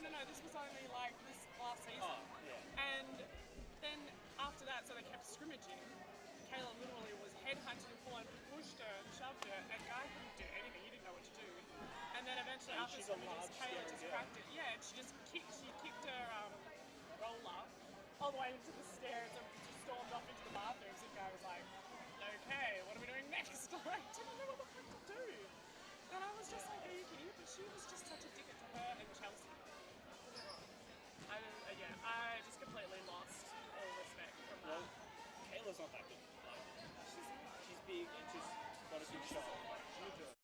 no. This was only like this last season. Oh, yeah. And then after that, so they kept scrimmaging. Kayla literally was headhunting the pool and pushed her and shoved her, and Guy couldn't do anything. He didn't know what to do. And then eventually, And after she's a scrimmages, large, Kayla scary just girl. cracked it. Yeah, and she kicked her roller all the way into the stairs and just stormed off into the bathrooms. And Guy was like, "Okay, what are we doing next?" Like, didn't know what the fuck to do. And I was just like, "Are you kidding?" But she was just such a dick to her and Chelsea. I just completely lost all respect from that. Well, Kayla's not that good. Like, She's not. she's big and she's got a good shot. She'll do it.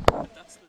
But that's the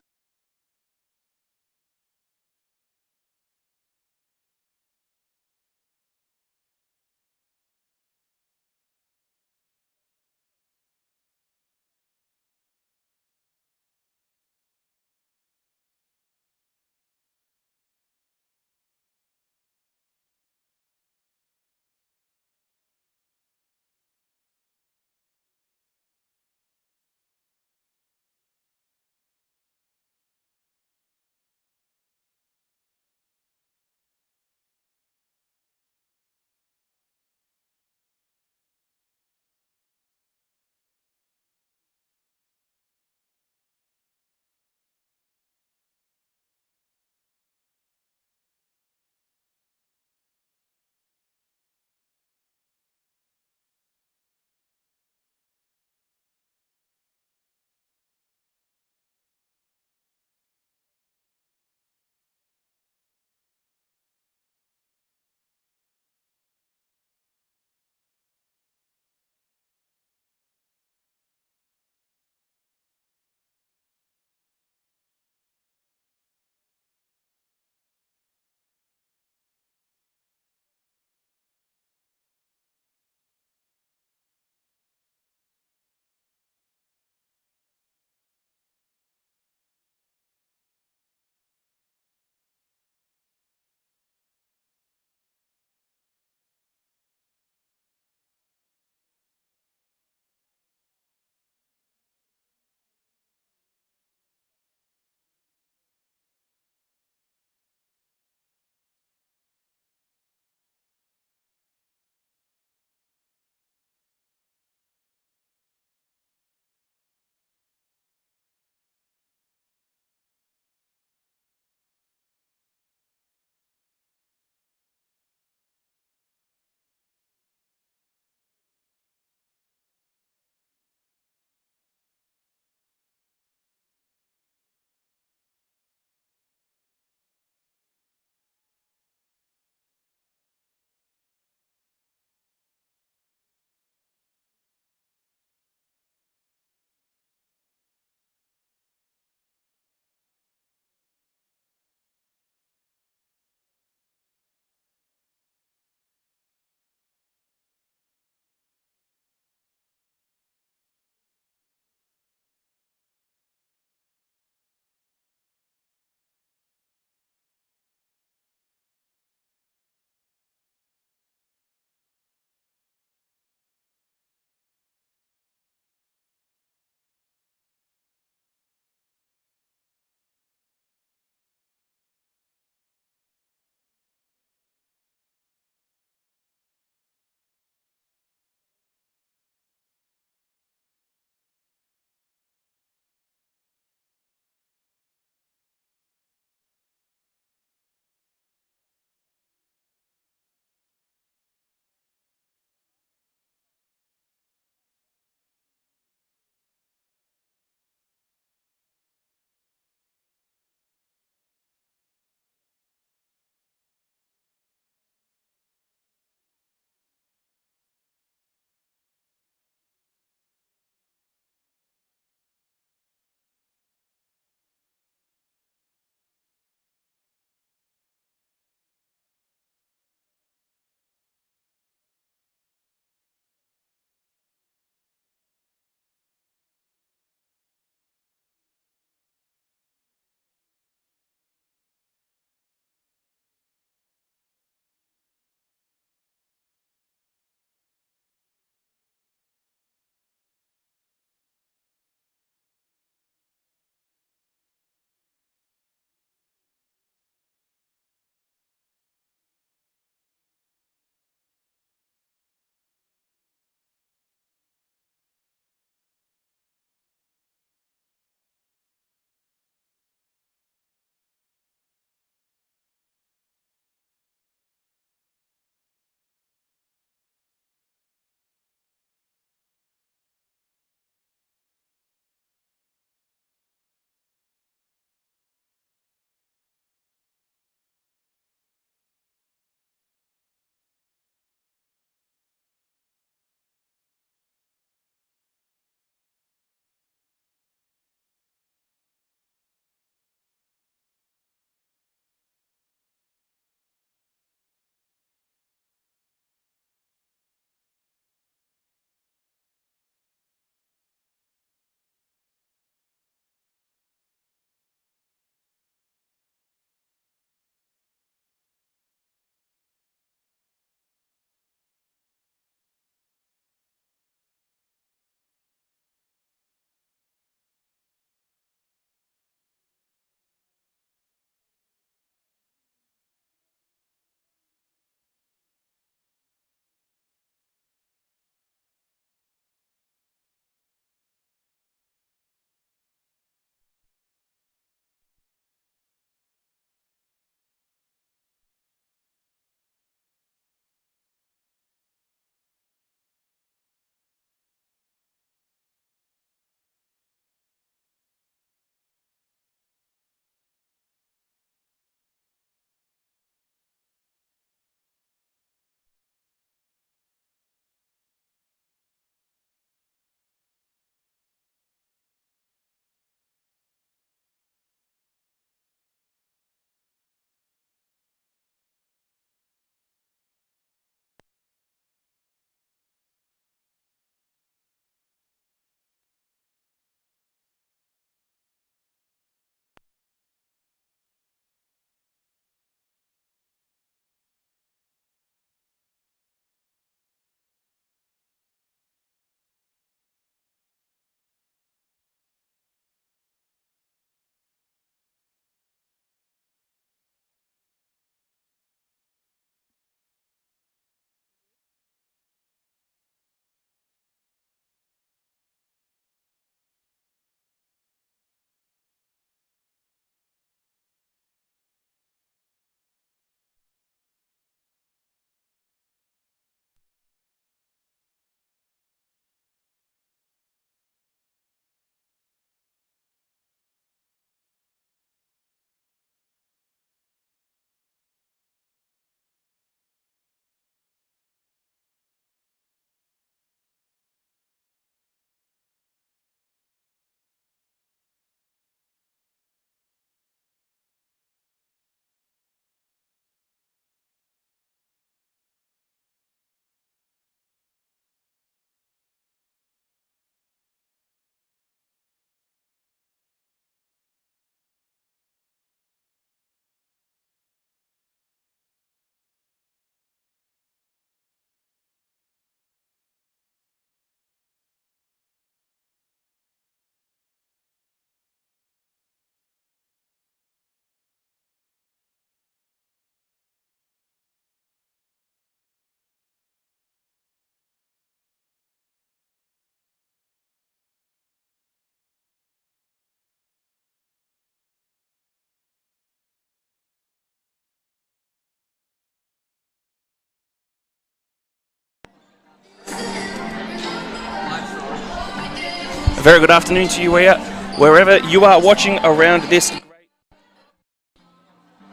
very good afternoon to you wherever you are watching around this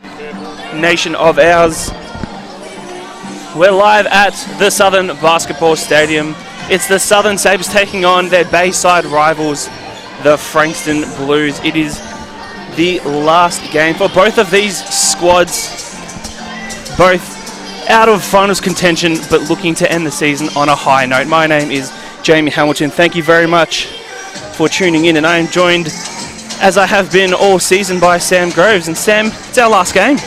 great nation of ours. We're live at the Southern Basketball Stadium. It's the Southern Sabres taking on their Bayside rivals, the Frankston Blues. It is the last game for both of these squads, both out of finals contention, but looking to end the season on a high note. My name is Jamie Hamilton. Thank you very much for tuning in, and I am joined, as I have been all season, by Sam Groves. And Sam, it's our last game.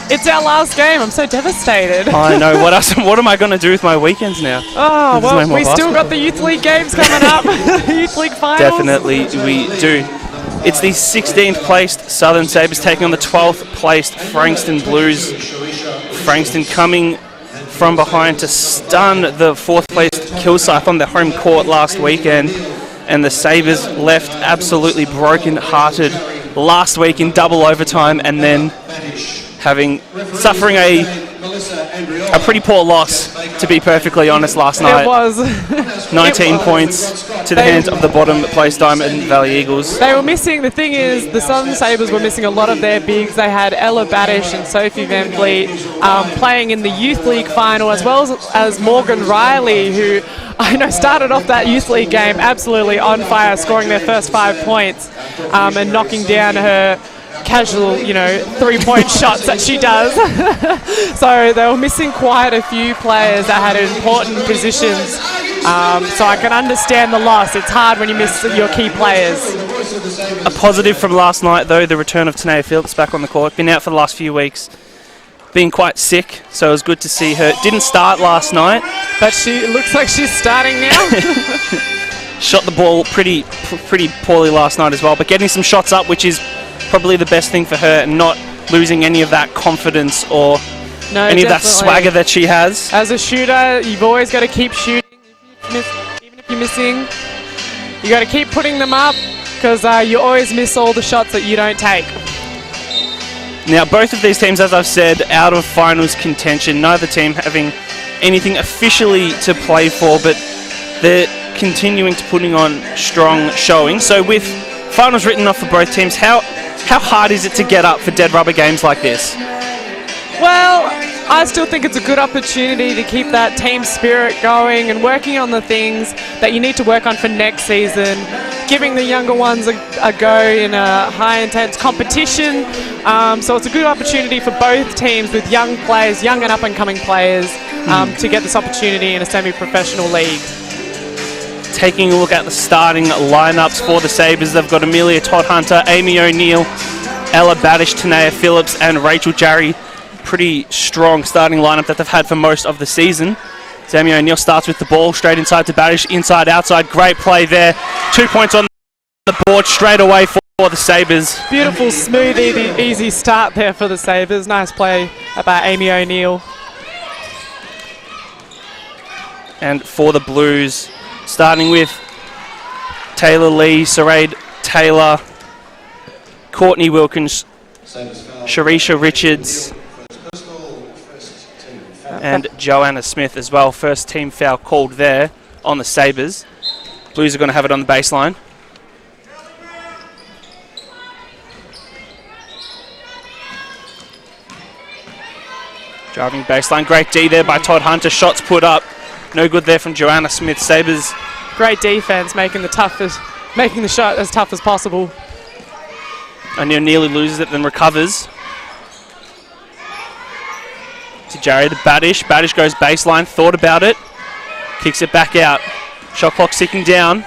It's our last game. I'm so devastated. I know. What else? What am I going to do with my weekends now? Oh, well, we still got the Youth League games coming up. Youth League finals. Definitely we do. It's the 16th placed Southern Sabres taking on the 12th placed Frankston Blues. Frankston coming from behind to stun the 4th placed Kilsyth on their home court last weekend. And the Sabres left absolutely broken-hearted last week in double overtime, and then suffering a pretty poor loss, to be perfectly honest, last night. It was. 19 points to the hands of the bottom place Diamond Valley Eagles. They were missing, the thing is, the Southern Sabres were missing a lot of their bigs. They had Ella Badish and Sophie Van Vliet playing in the Youth League final, as well as Morgan Riley, who I know started off that Youth League game absolutely on fire, scoring their first 5 points and knocking down her casual, three-point shots that she does. So they were missing quite a few players that had important positions. So I can understand the loss. It's hard when you miss your key players. A positive from last night, though, the return of Tanea Phillips back on the court. Been out for the last few weeks, being quite sick, so it was good to see her. Didn't start last night, but she looks like she's starting now. Shot the ball pretty poorly last night as well, but getting some shots up, which is probably the best thing for her, and not losing any of that confidence or any of that swagger that she has. As a shooter, you've always got to keep shooting. Even if you're missing, you got to keep putting them up, because you always miss all the shots that you don't take. Now, both of these teams, as I've said, out of finals contention. Neither team having anything officially to play for, but they're continuing to putting on strong showing. So with finals written off for both teams, how hard is it to get up for dead rubber games like this? Well, I still think it's a good opportunity to keep that team spirit going and working on the things that you need to work on for next season, giving the younger ones a go in a high intense competition. So it's a good opportunity for both teams with young players, young and up and coming players, to get this opportunity in a semi-professional league. Taking a look at the starting lineups for the Sabres, they've got Amelia Todd Hunter, Amy O'Neill, Ella Badish, Tanea Phillips and Rachel Jarry. Pretty strong starting lineup that they've had for most of the season. Amy O'Neill starts with the ball, straight inside to Badish, inside, outside. Great play there. 2 points on the board straight away for the Sabres. Beautiful, smooth, easy start there for the Sabres. Nice play by Amy O'Neill. And for the Blues, starting with Taylor Lee, Sarade Taylor, Courtney Wilkins, Sharisha Richards, and Joanna Smith as well. First team foul called there on the Sabres. Blues are going to have it on the baseline. Driving baseline, great D there by Todd Hunter. Shots put up, no good there from Joanna Smith. Sabres. Great defense, making the shot as tough as possible. O'Neill nearly loses it, then recovers. To Jarry, the Badish. Badish goes baseline, thought about it. Kicks it back out. Shot clock ticking down.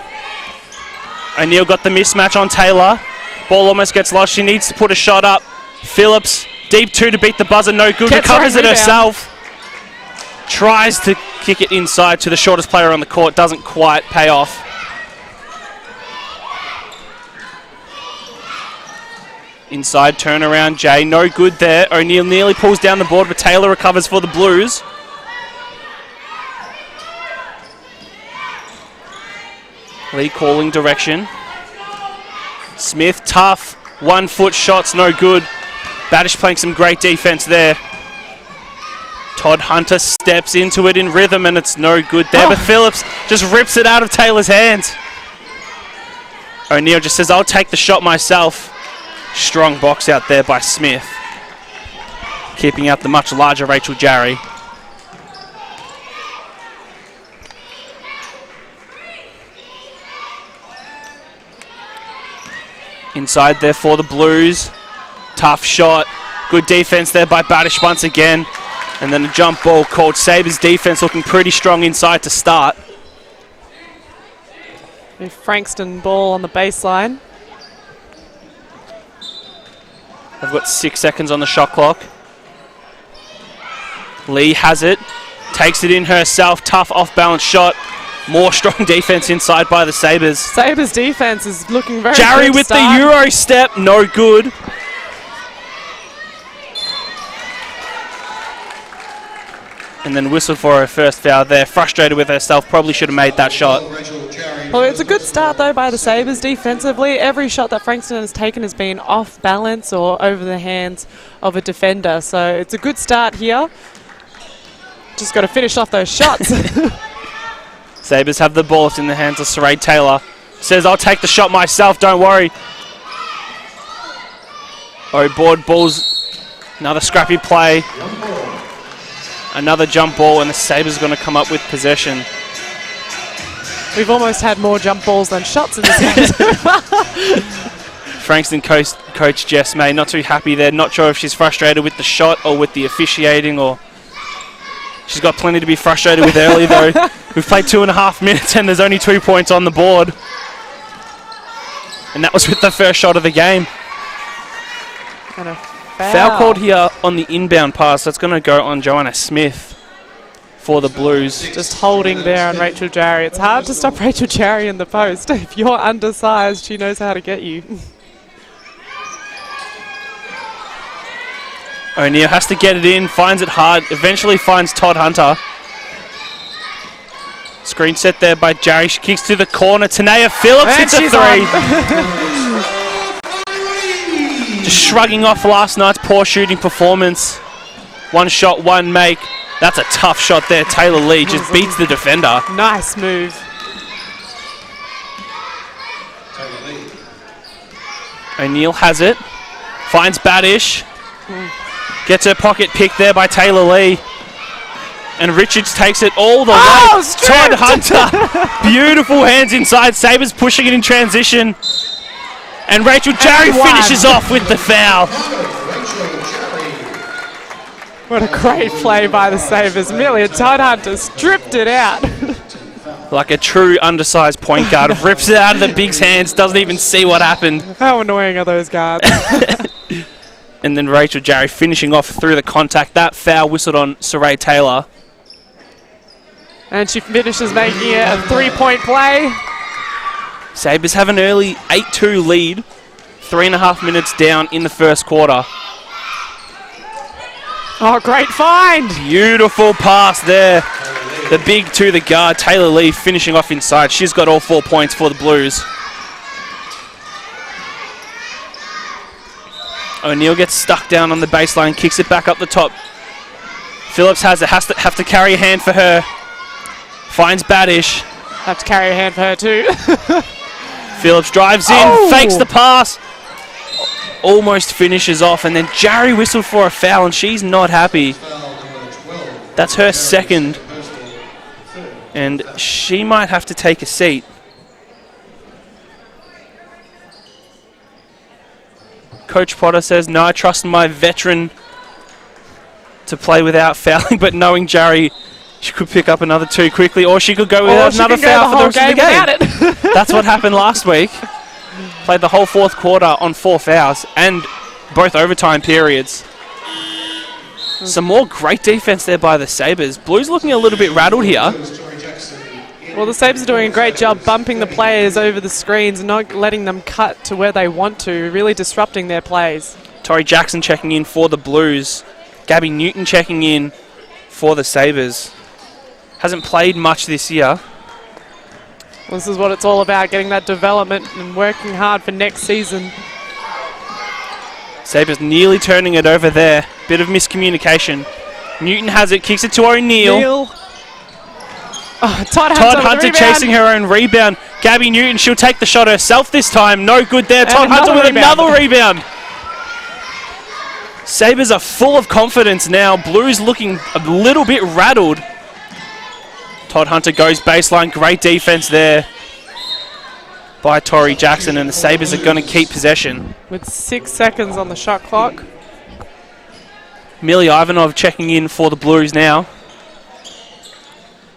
O'Neill got the mismatch on Taylor. Ball almost gets lost. She needs to put a shot up. Phillips, deep two to beat the buzzer, no good. Recovers it herself. Tries to kick it inside to the shortest player on the court. Doesn't quite pay off. Inside turnaround, Jay, no good there. O'Neill nearly pulls down the board, but Taylor recovers for the Blues. Lee calling direction. Smith, tough. 1 foot shots, no good. Badish playing some great defense there. Todd Hunter steps into it in rhythm, and it's no good there. But Phillips just rips it out of Taylor's hands. O'Neill just says, I'll take the shot myself. Strong box out there by Smith. Keeping out the much larger Rachel Jarry. Inside there for the Blues. Tough shot. Good defense there by Badish once again. And then a jump ball called. Sabres defense looking pretty strong inside to start. A Frankston ball on the baseline. They've got 6 seconds on the shot clock. Lee has it. Takes it in herself. Tough off-balance shot. More strong defense inside by the Sabres. Sabres defense is looking very Jarry good with start. the Euro step. No good. And then whistled for her first foul there. Frustrated with herself. Probably should have made that shot. Well, it's a good start, though, by the Sabres defensively. Every shot that Frankston has taken has been off balance or over the hands of a defender. So it's a good start here. Just got to finish off those shots. Sabres have the ball. It's in the hands of Saray Taylor. Says, I'll take the shot myself, don't worry. Board balls. Another scrappy play. Another jump ball, and the Sabres are going to come up with possession. We've almost had more jump balls than shots in this game. Frankston coach Jess May not too happy there. Not sure if she's frustrated with the shot or with the officiating, or she's got plenty to be frustrated with early though. We've played 2.5 minutes and there's only 2 points on the board. And that was with the first shot of the game. And a Foul called here on the inbound pass. That's going to go on Joanna Smith for the Blues. Just holding there on Rachel Jarry. It's hard to stop Rachel Jarry in the post. If you're undersized, she knows how to get you. O'Neill has to get it in, finds it hard, eventually finds Todd Hunter. Screen set there by Jarry. She kicks to the corner. Tanea Phillips And hits a she's three. Just shrugging off last night's poor shooting performance. One shot, one make. That's a tough shot there. Taylor Lee just beats the defender. Nice move. O'Neill has it. Finds Badish. Gets her pocket picked there by Taylor Lee. And Richards takes it all the way. Todd Hunter. Beautiful hands inside. Sabres pushing it in transition. And Rachel Jarry finishes off with the foul. What a great play by the Sabres. Amelia Todd Hunter stripped it out. Like a true undersized point guard. Rips it out of the big's hands. Doesn't even see what happened. How annoying are those guards? And then Rachel Jarry finishing off through the contact. That foul whistled on Saray Taylor. And she finishes making it a 3-point play. Sabres have an early 8-2 lead. 3.5 minutes down in the first quarter. Oh, great find. Beautiful pass there. The big to the guard. Taylor Lee finishing off inside. She's got all 4 points for the Blues. O'Neill gets stuck down on the baseline. Kicks it back up the top. Phillips has it. Have to carry a hand for her. Finds Badish. Have to carry a hand for her too. Phillips drives in, fakes the pass, almost finishes off, and then Jarry whistled for a foul, and she's not happy. That's her second, and she might have to take a seat. Coach Potter says, no, I trust my veteran to play without fouling, but knowing Jarry, she could pick up another 2 quickly, or she could go without another foul for the rest of the game. That's what happened last week. Played the whole fourth quarter on 4 fouls and both overtime periods. Some more great defense there by the Sabres. Blues looking a little bit rattled here. Well, the Sabres are doing a great job bumping the players over the screens and not letting them cut to where they want to, really disrupting their plays. Tori Jackson checking in for the Blues. Gabby Newton checking in for the Sabres. Hasn't played much this year. This is what it's all about, getting that development and working hard for next season. Sabres nearly turning it over there. Bit of miscommunication. Newton has it, kicks it to O'Neill. Todd Todd Hunter chasing her own rebound. Gabby Newton, she'll take the shot herself this time. No good there. Todd Hunter with another rebound. Sabres are full of confidence now. Blues looking a little bit rattled. Todd Hunter goes baseline. Great defense there by Tori Jackson, and the Sabres are going to keep possession. With 6 seconds on the shot clock. Millie Ivanov checking in for the Blues now.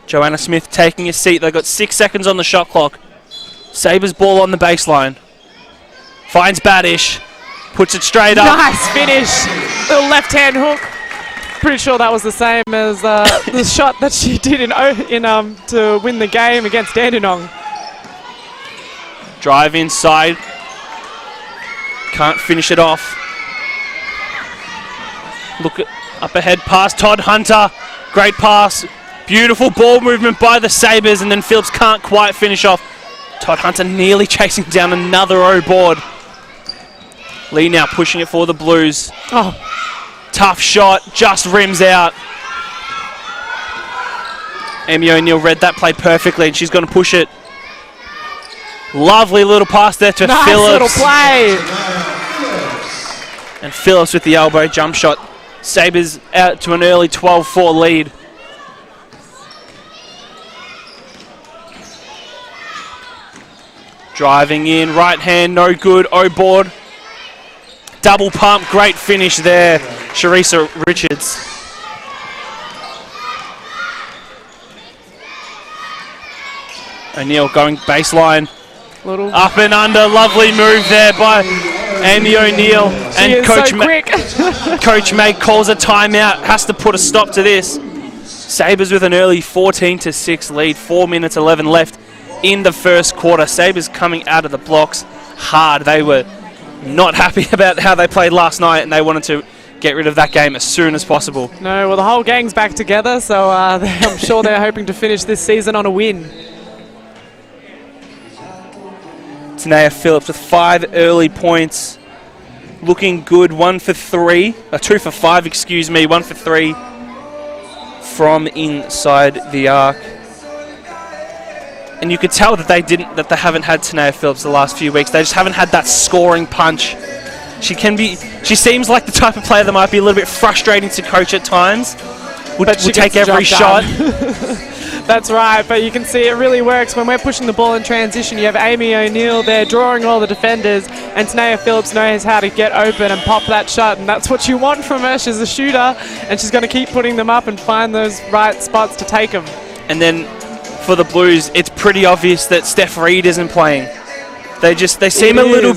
Joanna Smith taking a seat. They've got 6 seconds on the shot clock. Sabres ball on the baseline. Finds Badish. Puts it straight up. Nice finish. Little left-hand hook. Pretty sure that was the same as the shot that she did to win the game against Dandenong. Drive inside. Can't finish it off. Look at up ahead pass. Todd Hunter. Great pass. Beautiful ball movement by the Sabres, and then Phillips can't quite finish off. Todd Hunter nearly chasing down another O board. Lee now pushing it for the Blues. Oh. Tough shot, just rims out. Amy O'Neill read that play perfectly, and she's going to push it. Lovely little pass there to nice Phillips. Little play. And Phillips with the elbow jump shot. Sabres out to an early 12-4 lead. Driving in, right hand, no good. O board. Double pump, great finish there. Sharisa Richards. O'Neill going baseline. Little up and under, lovely move there by Amy O'Neill. And Coach May calls a timeout, has to put a stop to this. Sabres with an early 14-6 lead, 4 minutes 11 left in the first quarter. Sabres coming out of the blocks hard. They were not happy about how they played last night, and they wanted to get rid of that game as soon as possible. No, well, the whole gang's back together, so I'm sure they're hoping to finish this season on a win. Tanea Phillips with 5 early points. Looking good, 1 for 3. 2 for 5, excuse me. 1 for 3 from inside the arc. And you could tell that they haven't had Tanea Phillips the last few weeks. They just haven't had that scoring punch. She seems like the type of player that might be a little bit frustrating to coach at times. Would take every shot. That's right, but you can see it really works when we're pushing the ball in transition. You have Amy O'Neill there drawing all the defenders, and Tanea Phillips knows how to get open and pop that shot, and that's what you want from her. She's a shooter, and she's going to keep putting them up and find those right spots to take them. And then for the Blues, it's pretty obvious that Steph Reed isn't playing. They seem a little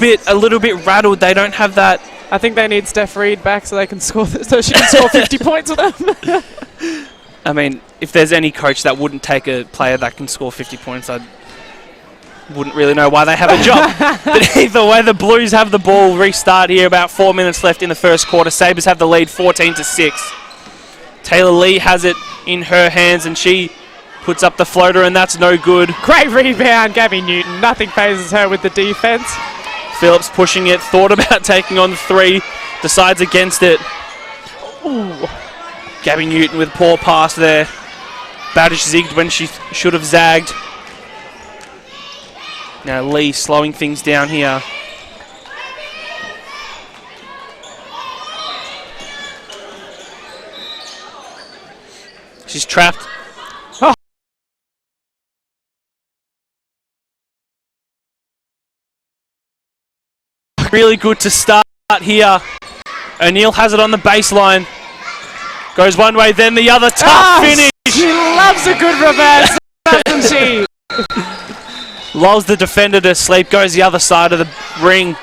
bit rattled. They don't have that. I think they need Steph Reed back so they can score, so she can score 50 points with them. I mean, if there's any coach that wouldn't take a player that can score 50 points, I wouldn't really know why they have a job. But either way, the Blues have the ball. Restart here, about 4 minutes left in the first quarter. Sabres have the lead 14-6. Taylor Lee has it in her hands, and she puts up the floater, and that's no good. Great rebound, Gabby Newton. Nothing phases her with the defense. Phillips pushing it, thought about taking on the 3, decides against it. Ooh. Gabby Newton with poor pass there. Badish zigged when she should have zagged. Now Lee slowing things down here. She's trapped. Oh. Really good to start here. O'Neill has it on the baseline. Goes one way, then the other. Tough finish. She loves a good reverse, doesn't she? Lulls the defender to sleep. Goes the other side of the ring.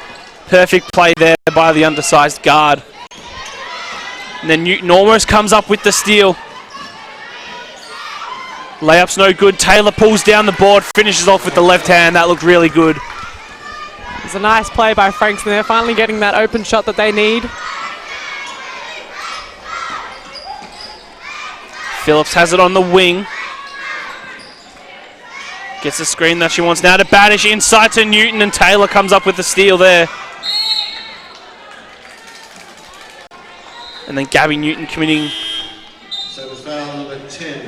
Perfect play there by the undersized guard. And then Newton almost comes up with the steal. Layup's no good. Taylor pulls down the board. Finishes off with the left hand. That looked really good. It's a nice play by Frankston. They're finally getting that open shot that they need. Phillips has it on the wing. Gets the screen that she wants now to Badish. Inside to Newton, and Taylor comes up with the steal there. And then Gabby Newton committing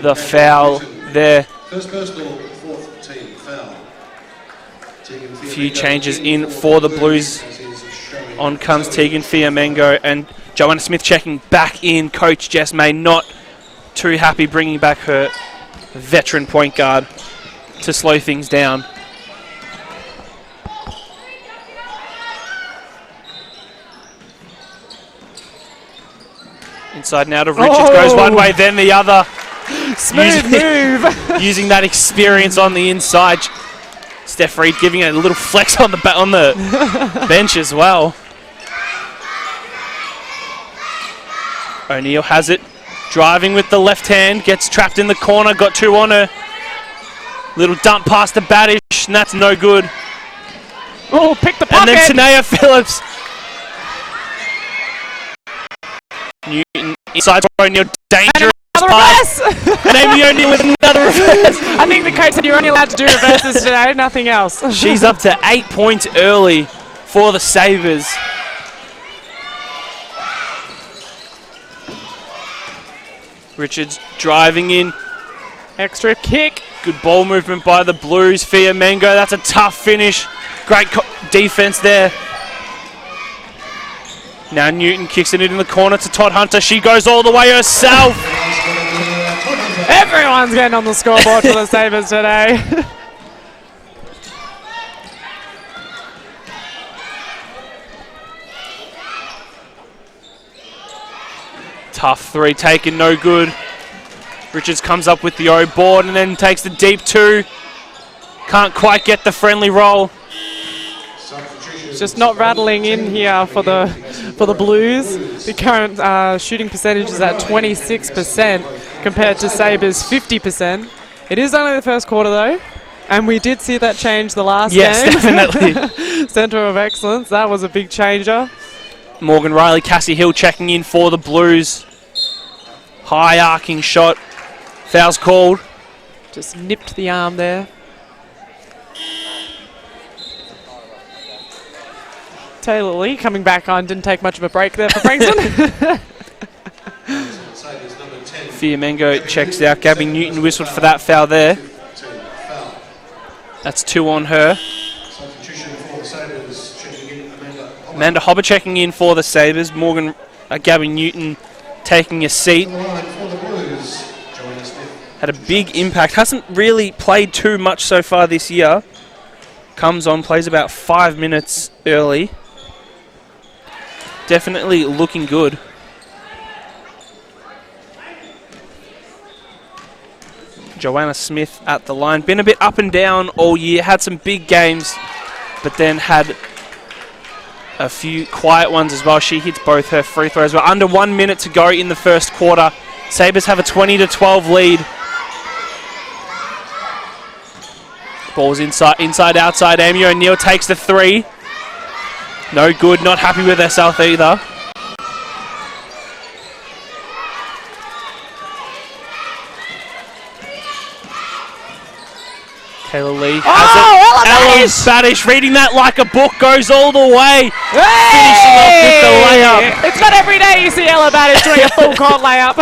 the foul there. First personal, fourth team foul. A few changes in for the Blues. On comes Tegan Fiamengo and Joanna Smith checking back in. Coach Jess May not too happy bringing back her veteran point guard to slow things down. Inside now to Richards, goes one way, then the other. Smooth move. Using that experience on the inside. Steph Reed giving it a little flex on the bench as well. O'Neill has it, driving with the left hand, gets trapped in the corner, got two on her. Little dump past the Badish, and that's no good. Oh, pick the pocket. And then Tanea Phillips. Newton inside for O'Neill, dangerous pass. And Amy O'Neill with another reverse. I think the coach said you're only allowed to do reverses today, nothing else. She's up to 8 points early for the Sabres. Richards driving in. Extra kick. Good ball movement by the Blues. Fiamengo, that's a tough finish. Great defense there. Now Newton kicks it in the corner to Todd Hunter. She goes all the way herself. Everyone's getting on the scoreboard for the Sabres today. Tough three taken, no good. Richards comes up with the O board and then takes the deep two. Can't quite get the friendly roll. It's just not rattling in here for the Blues. The current shooting percentage is at 26% compared to Sabres 50%. It is only the first quarter though, and we did see that change the last game. Yes, definitely. Centre of excellence, that was a big changer. Morgan Riley, Cassie Hill checking in for the Blues. High arcing shot. Foul's called. Just nipped the arm there. Taylor Lee coming back on, didn't take much of a break there for Frankston. Fiamengo checks out. Gabby Newton whistled for that foul there. That's two on her. Amanda Hobber checking in for the Sabres. Gabby Newton taking a seat. Had a big impact. Hasn't really played too much so far this year. Comes on, plays about 5 minutes early. Definitely looking good. Joanna Smith at the line. Been a bit up and down all year. Had some big games, but then had a few quiet ones as well. She hits both her free throws. We're under 1 minute to go in the first quarter. Sabres have a 20-12 lead. Ball's inside, outside. Amy O'Neill takes the three. No good, not happy with herself either. Kayla Lee has it. Ellen Badish reading that like a book, goes all the way. Hey! Finishing off with the layup. It's not every day you see Ella Badish doing a full court layup.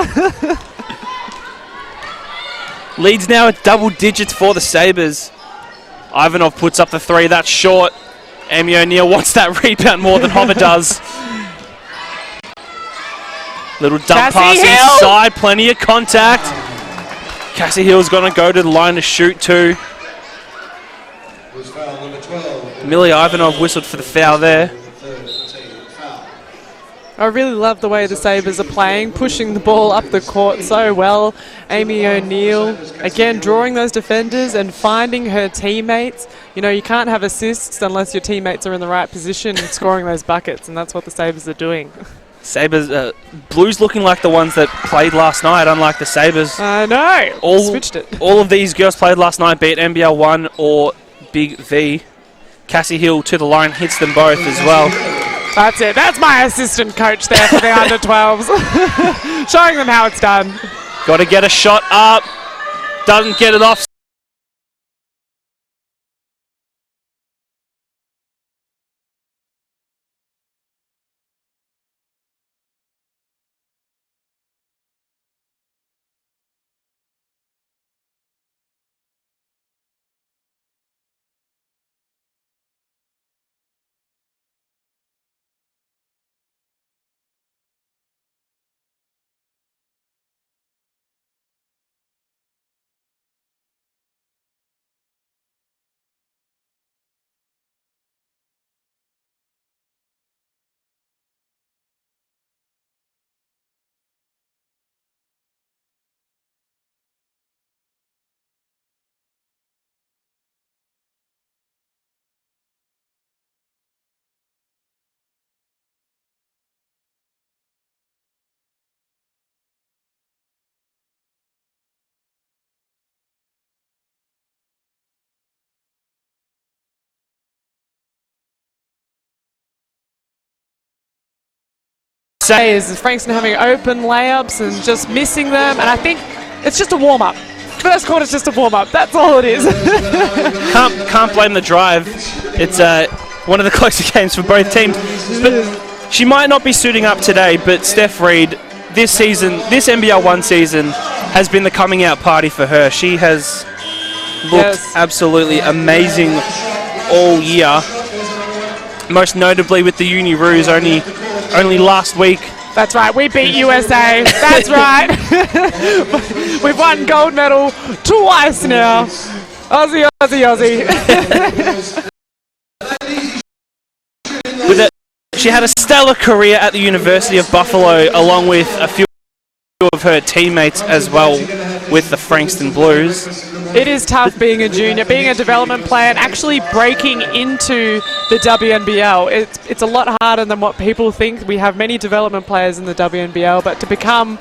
Leads now at double digits for the Sabres. Ivanov puts up the three, that's short. Amy O'Neill wants that rebound more than Hobber does. Little dump pass inside, plenty of contact. Cassie Hill's going to go to the line to shoot too. Millie Ivanov whistled for the foul there. I really love the way the Sabres are playing, pushing the ball up the court so well. Amy O'Neill, again, drawing those defenders and finding her teammates. You know, you can't have assists unless your teammates are in the right position and scoring those buckets, and that's what the Sabres are doing. Sabres, Blues looking like the ones that played last night, unlike the Sabres. I know, switched it. All of these girls played last night, be it NBL1 or Big V. Cassie Hill to the line, hits them both as well. That's it. That's my assistant coach there for the under-12s. Showing them how it's done. Got to get a shot up. Doesn't get it off. say is Frankston having open layups and just missing them, and I think it's just a warm-up. First quarter's just a warm-up. That's all it is. Can't blame the drive. It's one of the closer games for both teams. But she might not be suiting up today, but Steph Reed, this season, this NBL1 season, has been the coming out party for her. She has looked absolutely amazing all year. Most notably with the Uni Roos only last week. That's right, we beat USA. That's right. We've won gold medal twice now. Aussie, Aussie, Aussie. She had a stellar career at the University of Buffalo, along with a few of her teammates as well with the Frankston Blues. It is tough being a junior, being a development player, and actually breaking into the WNBL. It's a lot harder than what people think. We have many development players in the WNBL, but to become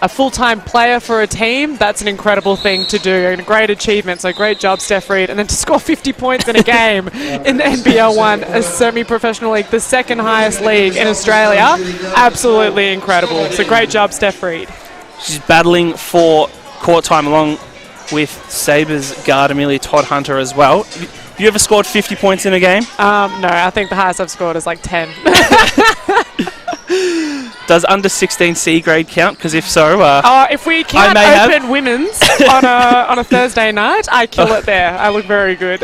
a full-time player for a team, that's an incredible thing to do, and a great achievement. So great job, Steph Reed. And then to score 50 points in a game in the NBL1, a semi-professional league, the second highest league in Australia, absolutely incredible. So great job, Steph Reed. She's battling for court time along with Sabres guard Amelia Todd Hunter as well. Have you ever scored 50 points in a game? No, I think the highest I've scored is like 10. Does under 16 C grade count? Because if so, if we count open women's on a Thursday night, I kill it there. I look very good.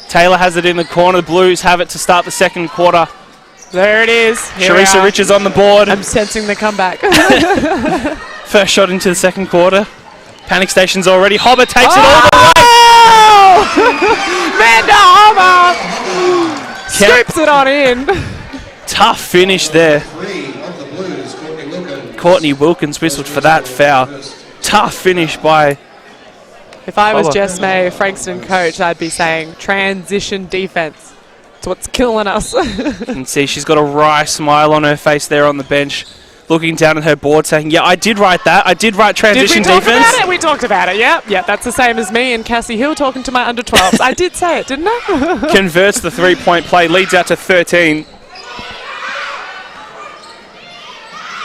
Taylor has it in the corner. The Blues have it to start the second quarter. There it is. Sharissa Richards on the board. I'm sensing the comeback. First shot into the second quarter. Panic station's already. Hobber takes it all the way. Manda Hobber scoops it on in. Tough finish there. Courtney Wilkins whistled for that foul. Tough finish by... If I was Jess May, Frankston coach, I'd be saying transition defense. It's what's killing us. You can see she's got a wry smile on her face there on the bench, looking down at her board saying, yeah, I did write that. I did write transition defense. Did we talk about it? We talked about it, yeah. That's the same as me and Cassie Hill talking to my under-12s. I did say it, didn't I? Converts the three-point play, leads out to 13.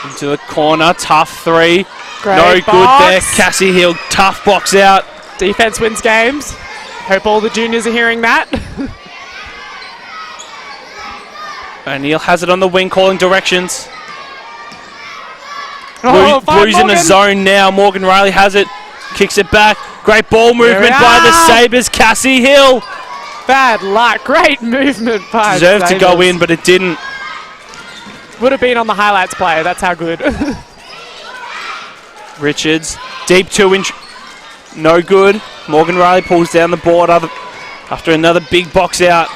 Into the corner, tough three. Great no box. Good there. Cassie Hill, tough box out. Defense wins games. Hope all the juniors are hearing that. O'Neill has it on the wing, calling directions. Blues in a zone now. Morgan Riley has it, kicks it back. Great ball movement by the Sabres. Cassie Hill. Bad luck. Great movement by Deserved Sabres. to go in, but it didn't. Would have been on the highlights play. That's how good. Richards, deep 2-inch. No good. Morgan Riley pulls down the board after another big box out.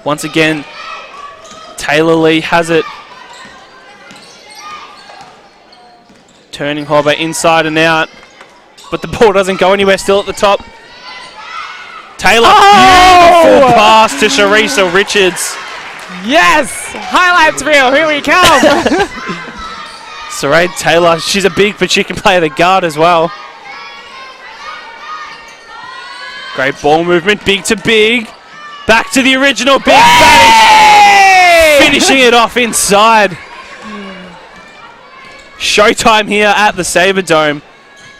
Once again, Taylor Lee has it. Turning Hobber inside and out. But the ball doesn't go anywhere, still at the top. Taylor, beautiful pass to Sharissa Richards. Yes! Highlights reel, here we come! Saray Taylor, she's a big, but she can play the guard as well. Great ball movement, big to big. Back to the original big Badish, finishing it off inside. Showtime here at the Sabre Dome.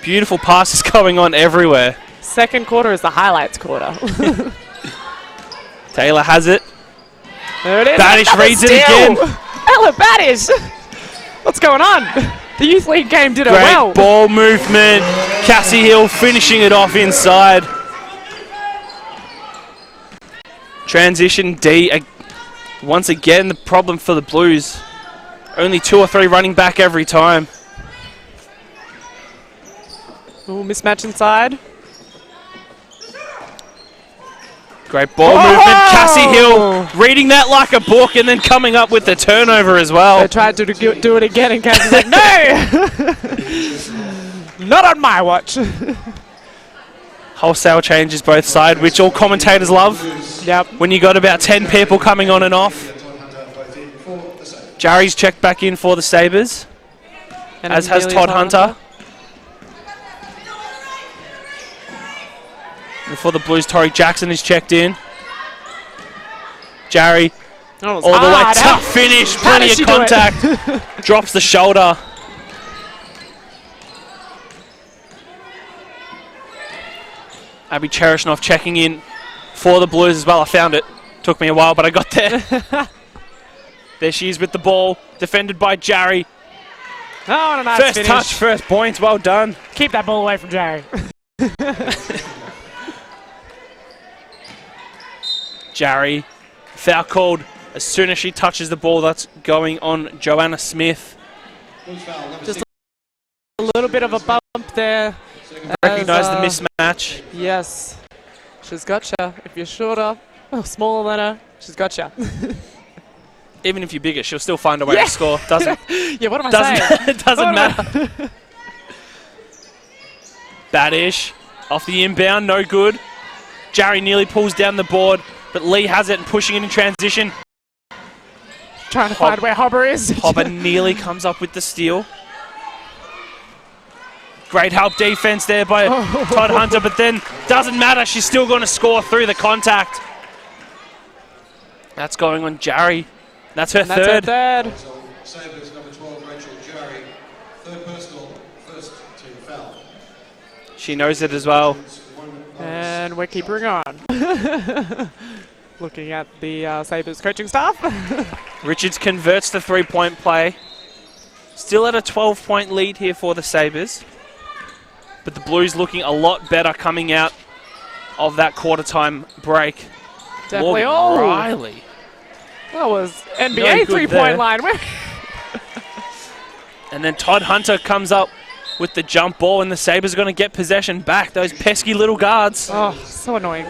Beautiful passes going on everywhere. Second quarter is the highlights quarter. Taylor has it. There it is. Badish reads it again. Ella Badish. What's going on? The Youth League game did it well. Great ball movement. Cassie Hill finishing it off inside. Transition D. Once again, the problem for the Blues. Only 2 or 3 running back every time. Ooh, mismatch inside. Great ball movement. Cassie Hill reading that like a book and then coming up with the turnover as well. They tried to do it again and Cassie's like, no! Not on my watch. Wholesale changes both sides, which all commentators love. Yep. When you got about 10 people coming on and off. Jarry's checked back in for the Sabres, And as has Todd Hunter. And for the Blues, Torrey Jackson is checked in. Jarry, all the way, tough finish, plenty of contact. Drops the shoulder. Abby Cherishnoff checking in for the Blues as well. I found it. Took me a while, but I got there. There she is with the ball, defended by Jarry. Oh, and a nice first finish. Touch, first points, well done. Keep that ball away from Jarry. Jarry, foul called as soon as she touches the ball. That's going on Joanna Smith. Just a little bit of a bump there. Recognise the mismatch. Yes. She's gotcha. If you're shorter, or smaller than her, she's gotcha. Even if you're bigger, she'll still find a way to score. Doesn't Yeah, what am I saying? it doesn't matter. Badish off the inbound, no good. Jarry nearly pulls down the board, but Lee has it and pushing it in transition. Trying to find where Hobber is. Hobber nearly comes up with the steal. Great help defense there by Todd Hunter, but then doesn't matter. She's still going to score through the contact. That's going on Jarry. That's her third. Sabres number 12, Rachel Jarry. Third personal, first team foul. She knows it as well. And we're keeping on. Looking at the Sabres coaching staff. Richards converts the 3-point play. Still at a 12-point lead here for the Sabres. But the Blues looking a lot better coming out of that quarter-time break. Definitely. Morgan Riley. That was NBA 3-point line. And then Todd Hunter comes up with the jump ball, and the Sabres are going to get possession back. Those pesky little guards. Oh, so annoying.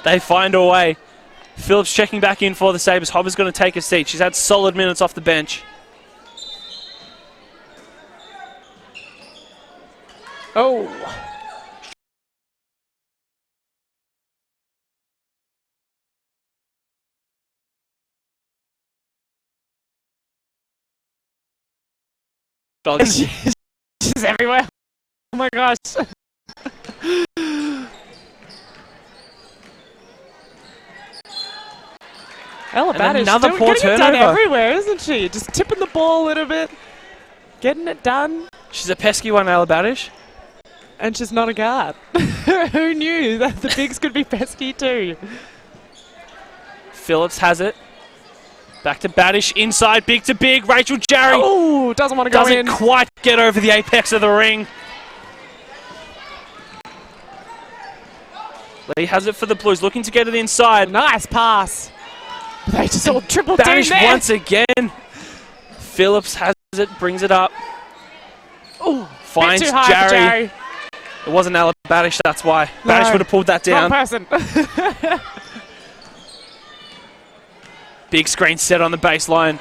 They find a way. Phillips checking back in for the Sabres. Hobber's going to take a seat. She's had solid minutes off the bench. Oh. She's everywhere. Oh my gosh. Ella Badish another getting poor it done turnover. everywhere, isn't she? Just tipping the ball a little bit, getting it done. She's a pesky one, Ella Badish. And she's not a guard. Who knew that the bigs could be pesky too? Phillips has it. Back to Badish, inside, big to big. Rachel Jarry. Oh, doesn't want to go in. Doesn't quite get over the apex of the ring. Lee has it for the Blues, looking to get it inside. Nice pass. They just all triple Badish team there. once again. Phillips has it, brings it up. Oh, finds bit too high for Jarry. It wasn't Ella Badish, that's why. No. Badish would have pulled that down. Wrong person. Big screen set on the baseline.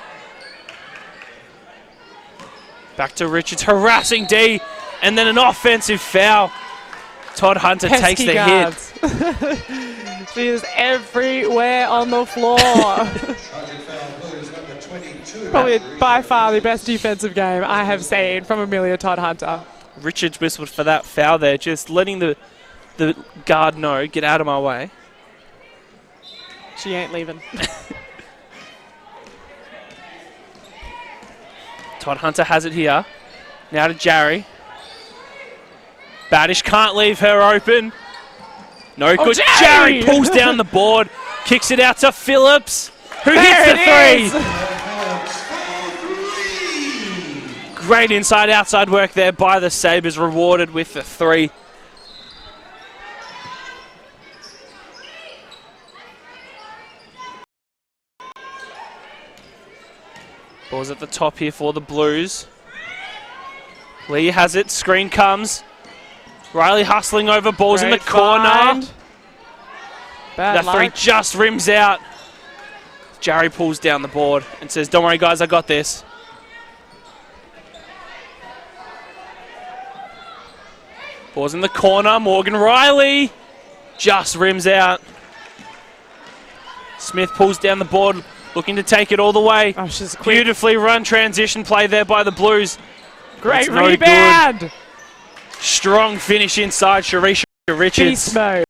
Back to Richards, harassing D, and then an offensive foul. Todd Hunter takes the hit. She is everywhere on the floor. Probably by far the best defensive game I have seen from Amelia Todd Hunter. Richards whistled for that foul there, just letting the guard know, get out of my way. She ain't leaving. Todd Hunter has it here. Now to Jarry. Badish can't leave her open. No good. Jarry pulls down the board, kicks it out to Phillips, who hits the three. Great inside-outside work there by the Sabres, rewarded with the three. Ball's at the top here for the Blues. Lee has it. Screen comes. Riley hustling over. Ball's in the Great corner. find. Bad The three luck. just rims out. Jarry pulls down the board and says, "Don't worry, guys, I got this." Ball's in the corner. Morgan Riley just rims out. Smith pulls down the board, looking to take it all the way. Oh, she's quick. Beautifully run transition play there by the Blues. Great That's no rebound. good. Strong finish inside Sharisha Richards. Beast mode.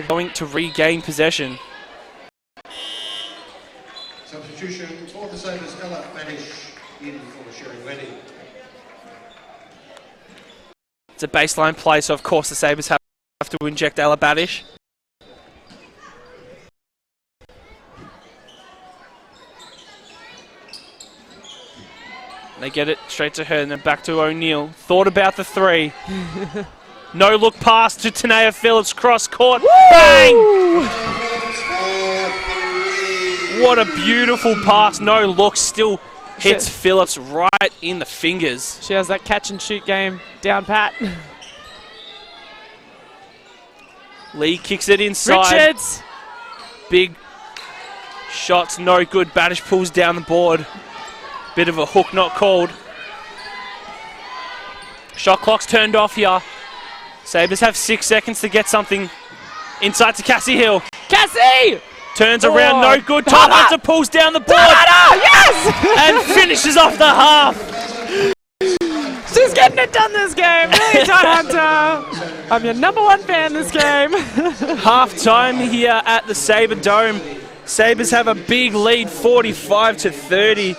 going to regain possession. Substitution for the Sabres, Ella Manish in for Sherry Weddy. It's a baseline play, so of course the Sabres have to inject Ella Badish. They get it straight to her and then back to O'Neill. Thought about the three. No look pass to Tanea Phillips, cross court. Woo! Bang! What a beautiful pass. No look, still hits Phillips right in the fingers. She has that catch and shoot game down pat. Lee kicks it inside. Richards! Big shots, no good. Badish pulls down the board. Bit of a hook not called. Shot clock's turned off here. Sabres have 6 seconds to get something. Inside to Cassie Hill. Cassie! Turns around, no good. Todd Hunter pulls down the board. Yes! And finishes off the half. She's getting it done this game. Really, Todd Hunter. I'm your #1 fan this game. Half time here at the Sabre Dome. Sabres have a big lead, 45-30.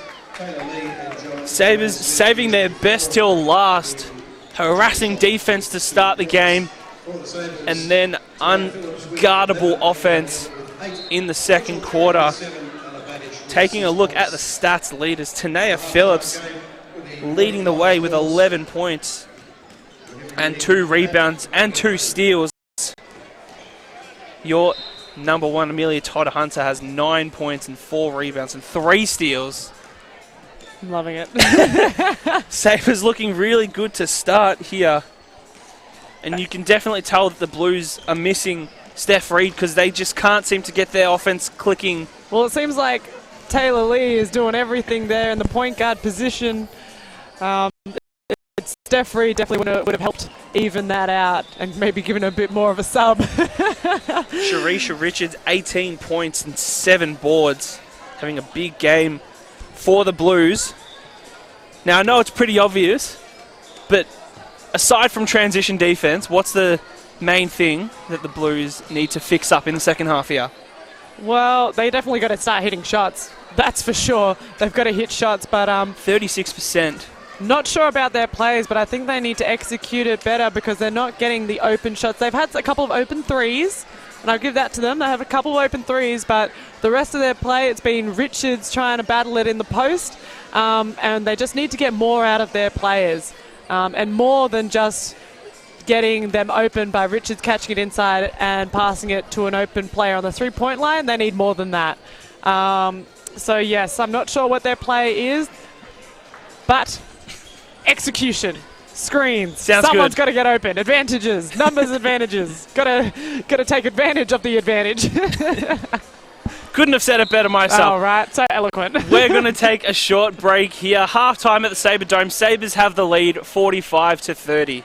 Sabres saving their best till last. Harassing defense to start the game. And then unguardable offense in the second quarter. Taking a look at the stats leaders, Tanea Phillips leading the way with 11 points and 2 rebounds and 2 steals. Your #1, Amelia Todd Hunter, has 9 points and 4 rebounds and 3 steals. I'm loving it. Sabres looking really good to start here. And you can definitely tell that the Blues are missing Steph Reed because they just can't seem to get their offense clicking. Well, it seems like Taylor Lee is doing everything there in the point guard position. Steph Reed definitely would have helped even that out and maybe given a bit more of a sub. Sharisha Richards, 18 points and 7 boards, having a big game for the Blues. Now, I know it's pretty obvious, but aside from transition defense, what's the main thing that the Blues need to fix up in the second half here? Well, they definitely got to start hitting shots. That's for sure. They've got to hit shots, but 36%. Not sure about their plays, but I think they need to execute it better because they're not getting the open shots. They've had a couple of open threes, and I'll give that to them. They have a couple of open threes, but the rest of their play, it's been Richards trying to battle it in the post, and they just need to get more out of their players, and more than just getting them open by Richards catching it inside and passing it to an open player on the three-point line. They need more than that. So, yes, I'm not sure what their play is, but execution, screens. Someone's got to get open. Advantages, numbers, advantages. Got to take advantage of the advantage. Couldn't have said it better myself. All right, so eloquent. We're going to take a short break here. Half-time at the Sabre Dome. Sabres have the lead, 45-30.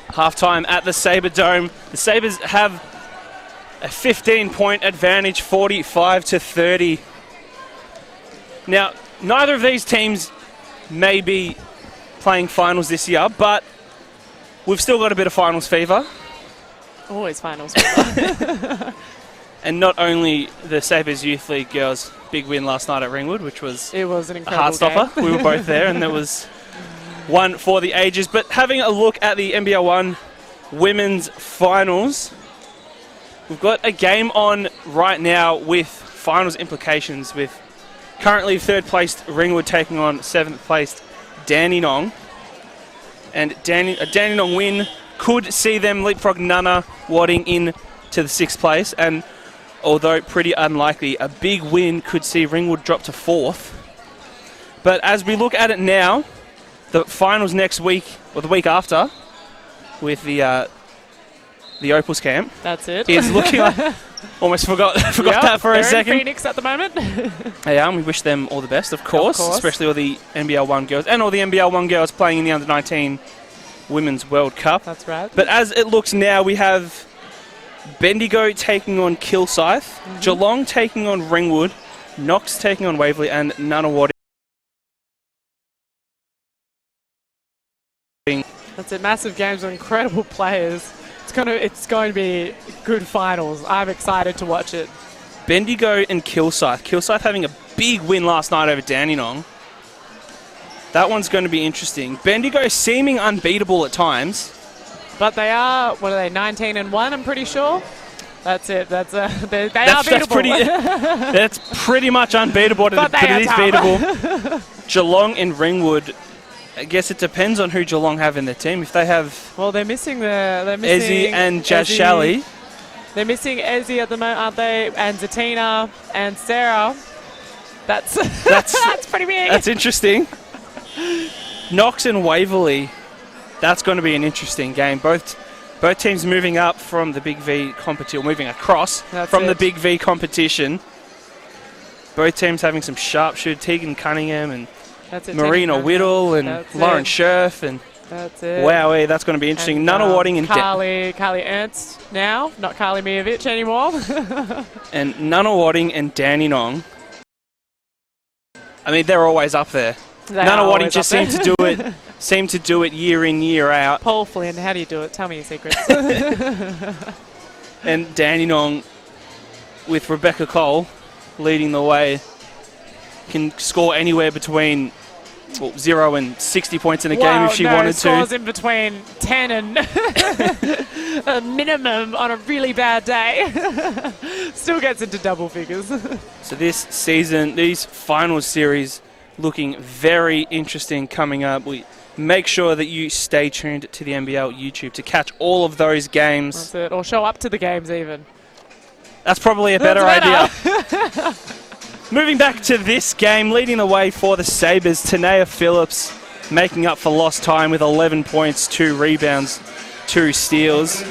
Half-time at the Sabre Dome. The Sabres have a 15-point advantage, 45-30. Now, neither of these teams may be playing finals this year, but we've still got a bit of finals fever. Always finals. And not only the Sabres Youth League girls' big win last night at Ringwood, which was It was an a incredible heart stopper. game. We were both there, and there was one for the ages. But having a look at the NBL1 women's finals, we've got a game on right now with finals implications, with currently 3rd placed Ringwood taking on 7th placed Dandenong. And a Dandenong win could see them leapfrog Nunawading in to the 6th place. And although pretty unlikely, a big win could see Ringwood drop to 4th. But as we look at it now, the finals next week, or the week after, with the Opals camp. That's it. Is looking like... Almost forgot that for a second. In Phoenix at the moment. Yeah, we wish them all the best, of course. Especially all the NBL1 girls. And all the NBL1 girls playing in the Under-19 Women's World Cup. That's right. But as it looks now, we have Bendigo taking on Kilsyth, Geelong taking on Ringwood, Knox taking on Waverley, and Nunawading. That's it. Massive games with incredible players. It's going to be good finals. I'm excited to watch it. Bendigo and Kilsyth. Kilsyth having a big win last night over Dandenong. That one's going to be interesting. Bendigo seeming unbeatable at times. But they are, 19-1, I'm pretty sure? That's it. They are beatable. That's pretty much unbeatable, but it is beatable. Geelong and Ringwood, I guess it depends on who Geelong have in their team. If they have... Well, they're missing Ezzy and Jazz Shalley. They're missing Ezzy at the moment, aren't they? And Zatina and Sarah. That's that's pretty big. That's interesting. Knox and Waverley. That's going to be an interesting game. Both teams moving up from the Big V competition, moving across the Big V competition. Both teams having some sharpshooter, Tegan Cunningham and Marina Whittle and Lauren Scherf. And that's it. Wow, that's going to be interesting. Nunawading and Carly Ernst now, not Carly Miovic anymore. And Nunawading and Dandenong. I mean, they're always up there. Nunawading just seem to do it year in, year out. Paul Flynn, how do you do it? Tell me your secrets. And Dandenong, with Rebecca Cole leading the way, can score anywhere between 0 and 60 points in a game if she wanted to. Scores in between 10 and a minimum on a really bad day. Still gets into double figures. So this season, these finals series looking very interesting coming up. We make sure that you stay tuned to the NBL YouTube to catch all of those games. That's it. Or show up to the games even. That's probably a better idea. Moving back to this game, leading the way for the Sabres, Tanea Phillips making up for lost time with 11 points, 2 rebounds, 2 steals.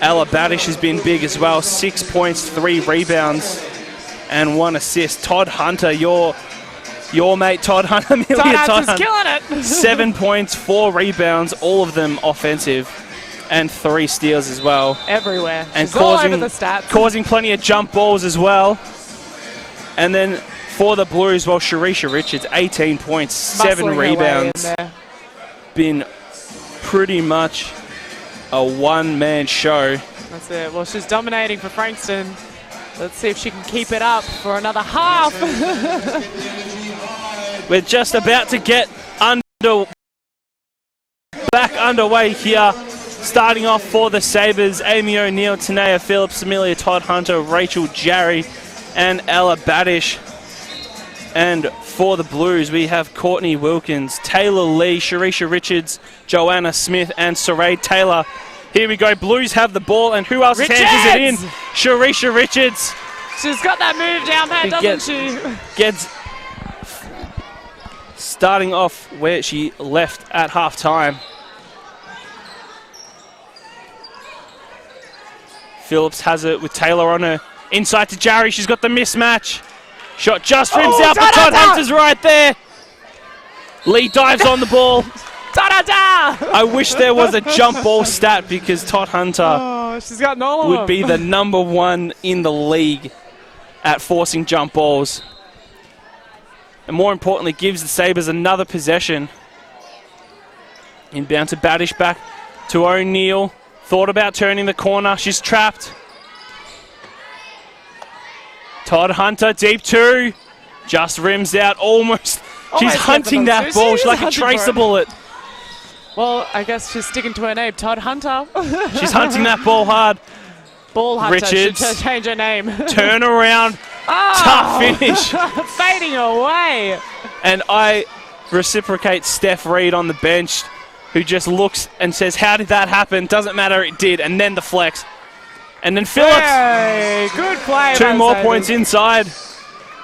Ella Badish has been big as well, 6 points, 3 rebounds, and 1 assist. Todd Hunter, your mate Todd Hunter, Todd Hunter's killing it. 7 points, 4 rebounds, all of them offensive, and 3 steals as well. Everywhere. And she's all over the stats. Causing plenty of jump balls as well. And then for the Blues, Sharisha Richards, 18 points, 7 rebounds. Been pretty much a one-man show. That's it. Well, she's dominating for Frankston. Let's see if she can keep it up for another half. We're just about to get back underway here. Starting off for the Sabres, Amy O'Neill, Tanea Phillips, Amelia Todd Hunter, Rachel Jarry, and Ella Badish. And for the Blues, we have Courtney Wilkins, Taylor Lee, Sharisha Richards, Joanna Smith, and Saray Taylor. Here we go. Blues have the ball, and who else hands it in? Sharisha Richards. She's got that move down pat, doesn't she? Gets starting off where she left at half-time. Phillips has it with Taylor on her. Inside to Jarry. She's got the mismatch. Shot just rims out, but Todd Hunter's right there. Lee dives on the ball. Todd Hunter! I wish there was a jump ball stat because Todd Hunter Oh, she's got all of would them. be the #1 in the league at forcing jump balls. And more importantly, gives the Sabres another possession. Inbound to Badish, back to O'Neill. Thought about turning the corner. She's trapped. Todd Hunter, deep 2. Just rims out almost. She's Almost hunting went for that those two. ball. She She's is like a hunting for tracer it. bullet. Well, I guess she's sticking to her name, Todd Hunter. She's hunting that ball hard. Ball Hunter Richards. should change her name. Turn around. Tough finish. Fading away. And I reciprocate Steph Reed on the bench, who just looks and says, how did that happen? Doesn't matter, it did. And then the flex. And then Phillips. Hey, good play. 2 more Sabres. points inside.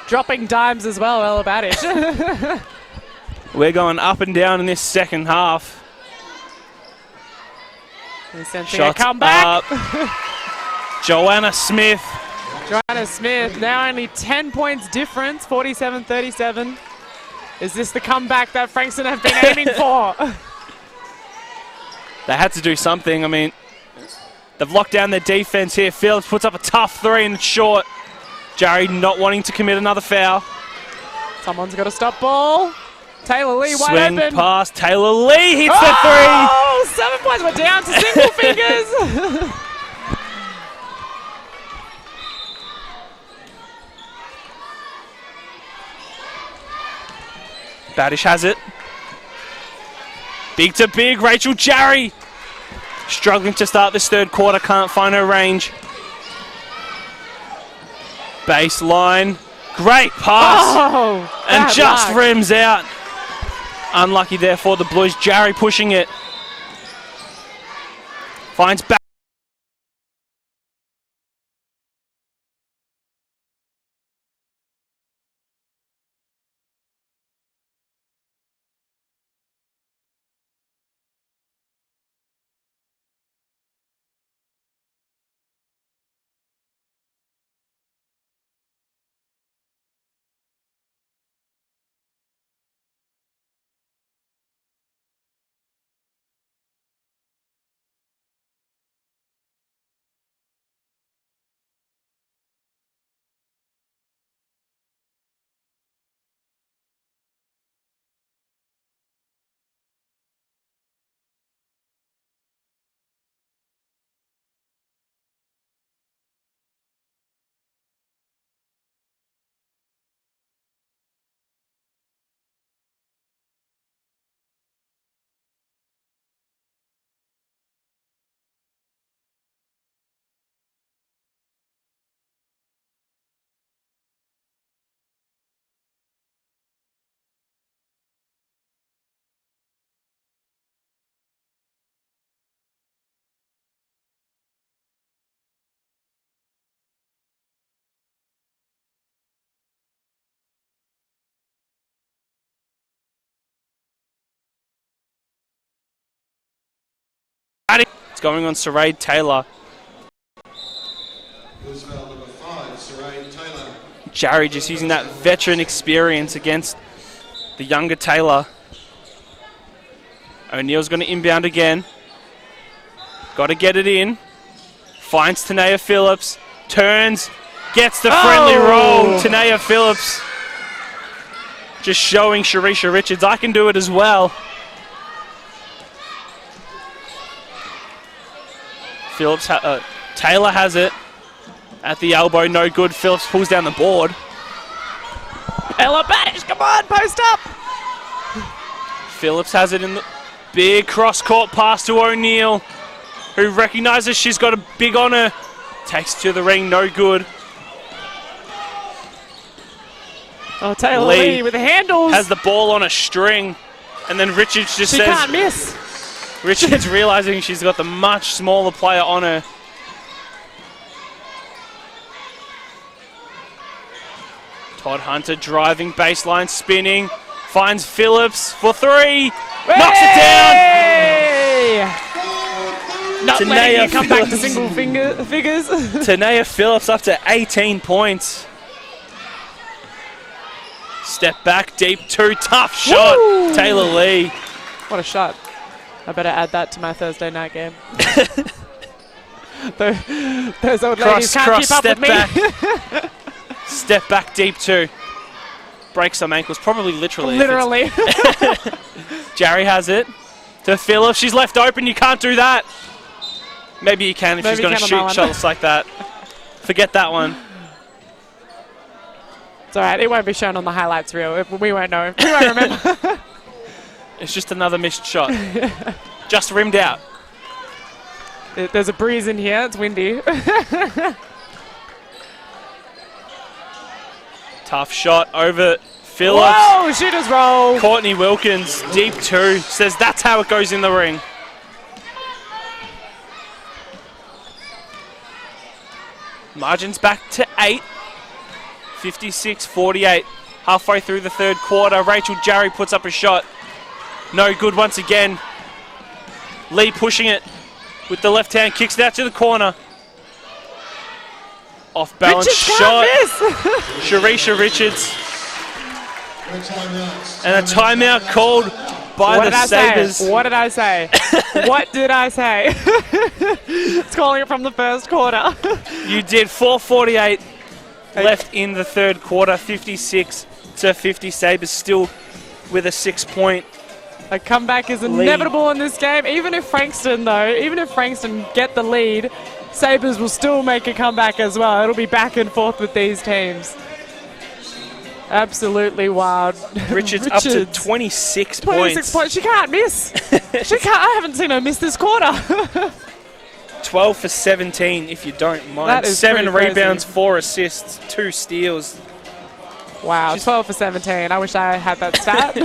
Dropping dimes as well, Ella Badish. We're going up and down in this second half. Sensing a Shots comeback. up. Joanna Smith. Joanna Smith, now only 10 points difference, 47-37. Is this the comeback that Frankston have been aiming for? They had to do something. I mean, they've locked down their defense here. Phillips puts up a tough 3 and it's short. Jarry not wanting to commit another foul. Someone's got to stop ball. Taylor Lee wide Swing open. pass. Taylor Lee hits Oh, 7 points. We're down to single fingers. the 3. Badish has it. Big to big. Rachel Jarry struggling to start this third quarter. Can't find her range. Baseline. Great pass. Oh, And bad just luck. rims out. Unlucky there for the Blues. Jarry pushing it. Finds back. It's going on Saray Taylor. Who's foul number 5, Saray Taylor. Jarry just using that veteran experience against the younger Taylor. O'Neill's going to inbound again. Got to get it in. Finds Tanea Phillips. Turns. Gets the friendly roll. Tanea Phillips. Just showing Sharisha Richards, I can do it as well. Phillips, Taylor has it at the elbow, no good. Phillips pulls down the board. Ella Badish, come on, post up. Phillips has it in the big cross-court pass to O'Neill, who recognises she's got a big on her. Takes it to the ring, no good. Oh, Taylor Lee with the handles. Has the ball on a string, and then Richards just she says... can't miss. Richards realising she's got the much smaller player on her. Todd Hunter driving, baseline, spinning. Finds Phillips for 3. Knocks it down. Not Tanea letting you come back to Phillips. single figures. Tanea Phillips up to 18 points. Step back, deep 2, tough shot. Woo! Taylor Lee. What a shot. I better add that to my Thursday night game. Those old ladies can't keep up with me. Back. Step back deep too. Break some ankles, probably literally. Literally. Jarry has it. To Phillips, she's left open, you can't do that. Maybe you can if she's going to shoot shots like that. Forget that one. It's alright, it won't be shown on the highlights reel. We won't know. We won't remember. It's just another missed shot. Just rimmed out. There's a breeze in here, it's windy. Tough shot over Phillips. Whoa, shooter's roll. Courtney Wilkins, deep two, says that's how it goes in the ring. Margins back to 8. 56-48. Halfway through the third quarter, Rachel Jarry puts up a shot. No good once again. Lee pushing it with the left hand, kicks it out to the corner. Off balance shot. Sharisha Richards. And a timeout called by the Sabres. What did I say? What did I say? It's calling it from the first quarter. You did. 4:48 left in the third quarter. 56-50. Sabres still with a 6-point. A comeback is inevitable in this game. Even if Frankston get the lead, Sabres will still make a comeback as well. It'll be back and forth with these teams. Absolutely wild. Richards up to 26 points. She can't miss. I haven't seen her miss this quarter. 12 for 17, if you don't mind. That is 7 rebounds, crazy. 4 assists, 2 steals. Wow, 12 for 17. I wish I had that stat.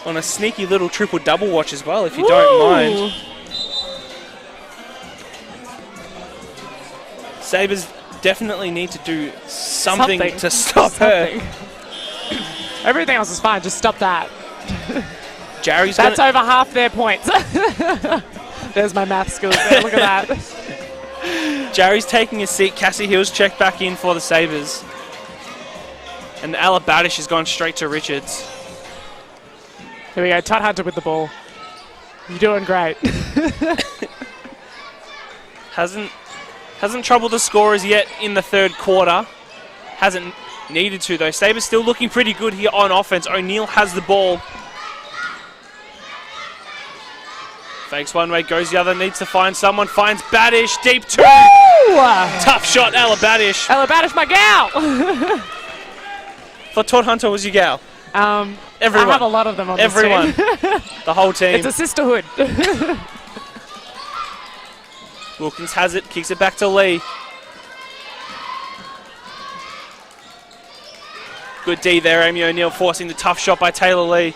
On a sneaky little triple-double watch as well, if you don't mind. Sabres definitely need to do something to stop her. Everything else is fine, just stop that. That's over half their points. There's my math skills there, look at that. Jarry's taking a seat, Cassie Hill's checked back in for the Sabres. And Ella Badish has gone straight to Richards. Here we go, Todd Hunter with the ball. You're doing great. Hasn't troubled the scorers yet in the third quarter. Hasn't needed to though. Sabres still looking pretty good here on offense. O'Neill has the ball. Fakes one way, goes the other, needs to find someone, finds Badish, deep two. Woo! Tough shot, Ella Badish. Ella Badish, my gal! Thought Todd Hunter was your gal. Everyone. I have a lot of them on Everyone. this team. The whole team. It's a sisterhood. Wilkins has it, kicks it back to Lee. Good D there, Amy O'Neill forcing the tough shot by Taylor Lee.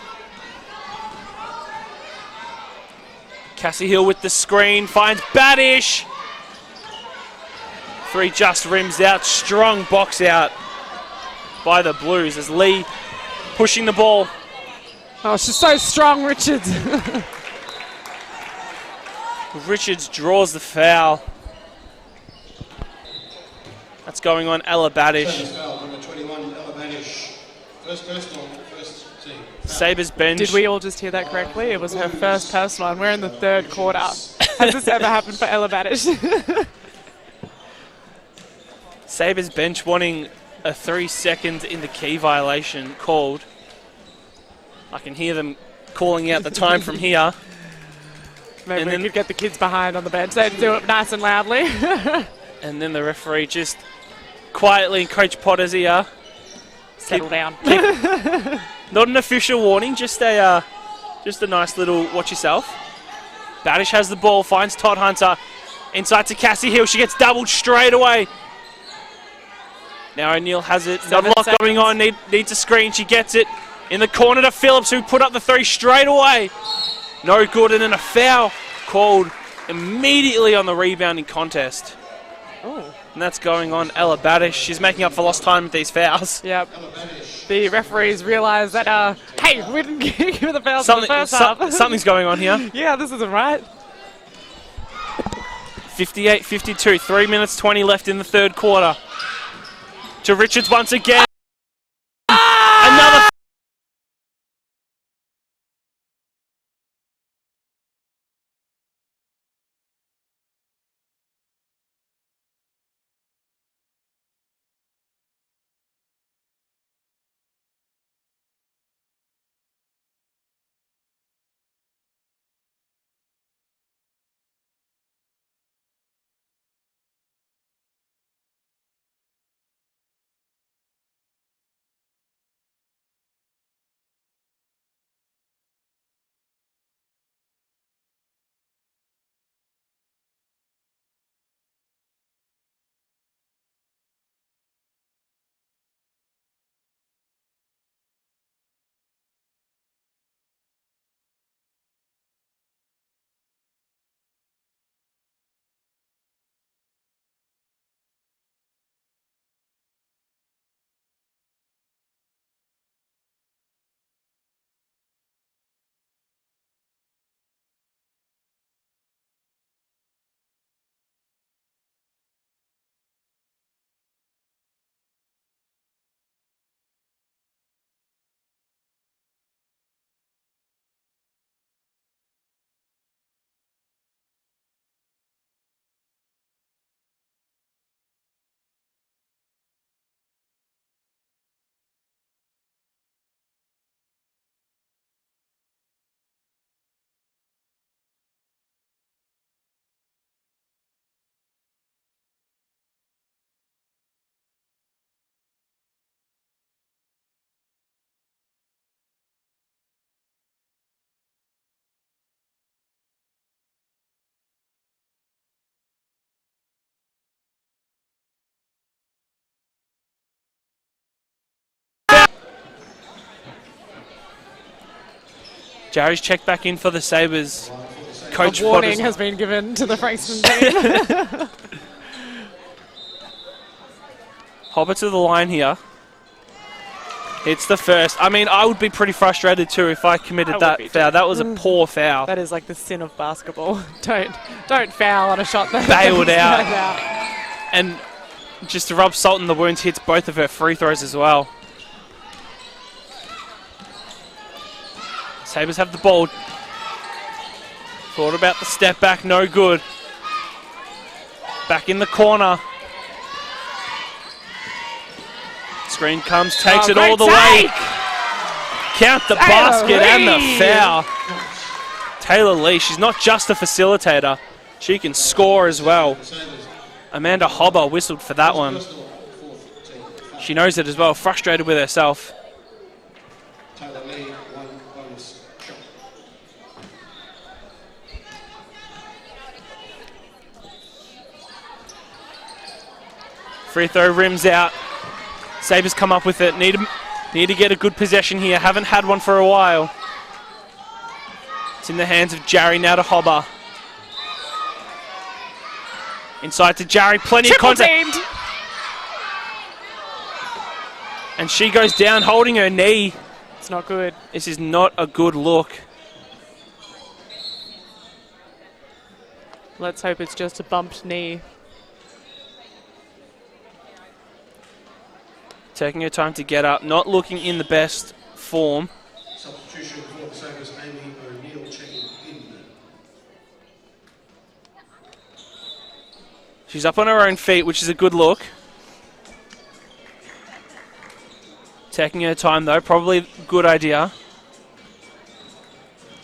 Cassie Hill with the screen, finds Badish. 3 just rims out, strong box out by the Blues as Lee pushing the ball. Oh, she's so strong, Richards. Richards draws the foul. That's going on Ella Badish. Foul, number 21, Ella Badish. First personal, first team. Sabres bench. Did we all just hear that correctly? It was her first personal, and we're in the third quarter. Has this ever happened for Ella Badish? Sabres bench wanting a 3 seconds in the key violation called. I can hear them calling out the time from here. Maybe we could get the kids behind on the bench. They'd do it nice and loudly. And then the referee just quietly, Coach Potter's ear. Settle down. Not an official warning, just a nice little watch yourself. Badish has the ball, finds Todd Hunter. Inside to Cassie Hill, she gets doubled straight away. Now O'Neill has it, another lock going on, needs a screen, she gets it. In the corner to Phillips, who put up the 3 straight away. No good, and then a foul called immediately on the rebounding contest. Oh. And that's going on Ella Badish. She's making up for lost time with these fouls. Yep. The referees realise that, hey, we didn't give you the fouls in the first half. Something's going on here. Yeah, this isn't right. 58-52, 3 minutes 20 left in the third quarter. To Richards once again. Another Jarry's checked back in for the Sabres. Coach A warning has been given to the Frankston team. Hopper to the line here. It's the first. I mean, I would be pretty frustrated too if I committed that foul. That was a poor foul. That is like the sin of basketball. Don't foul on a shot that Bailed out. And just to rub salt in the wounds, hits both of her free throws as well. Sabres have the ball. Thought about the step back, no good. Back in the corner. Screen comes, takes it all the way. Count the basket and the foul. Taylor Lee, she's not just a facilitator. She can score as well. Amanda Hobber whistled for that one. She knows it as well, frustrated with herself. Taylor Lee, one bonus shot. Free throw rims out. Sabres come up with it. Need to get a good possession here. Haven't had one for a while. It's in the hands of Jarry now to Hobber. Inside to Jarry. Plenty of contact. Teamed. And she goes down holding her knee. It's not good. This is not a good look. Let's hope it's just a bumped knee. Taking her time to get up. Not looking in the best form. Substitution for the Sabres, Amy O'Neill checking in. She's up on her own feet, which is a good look. Taking her time though, probably a good idea.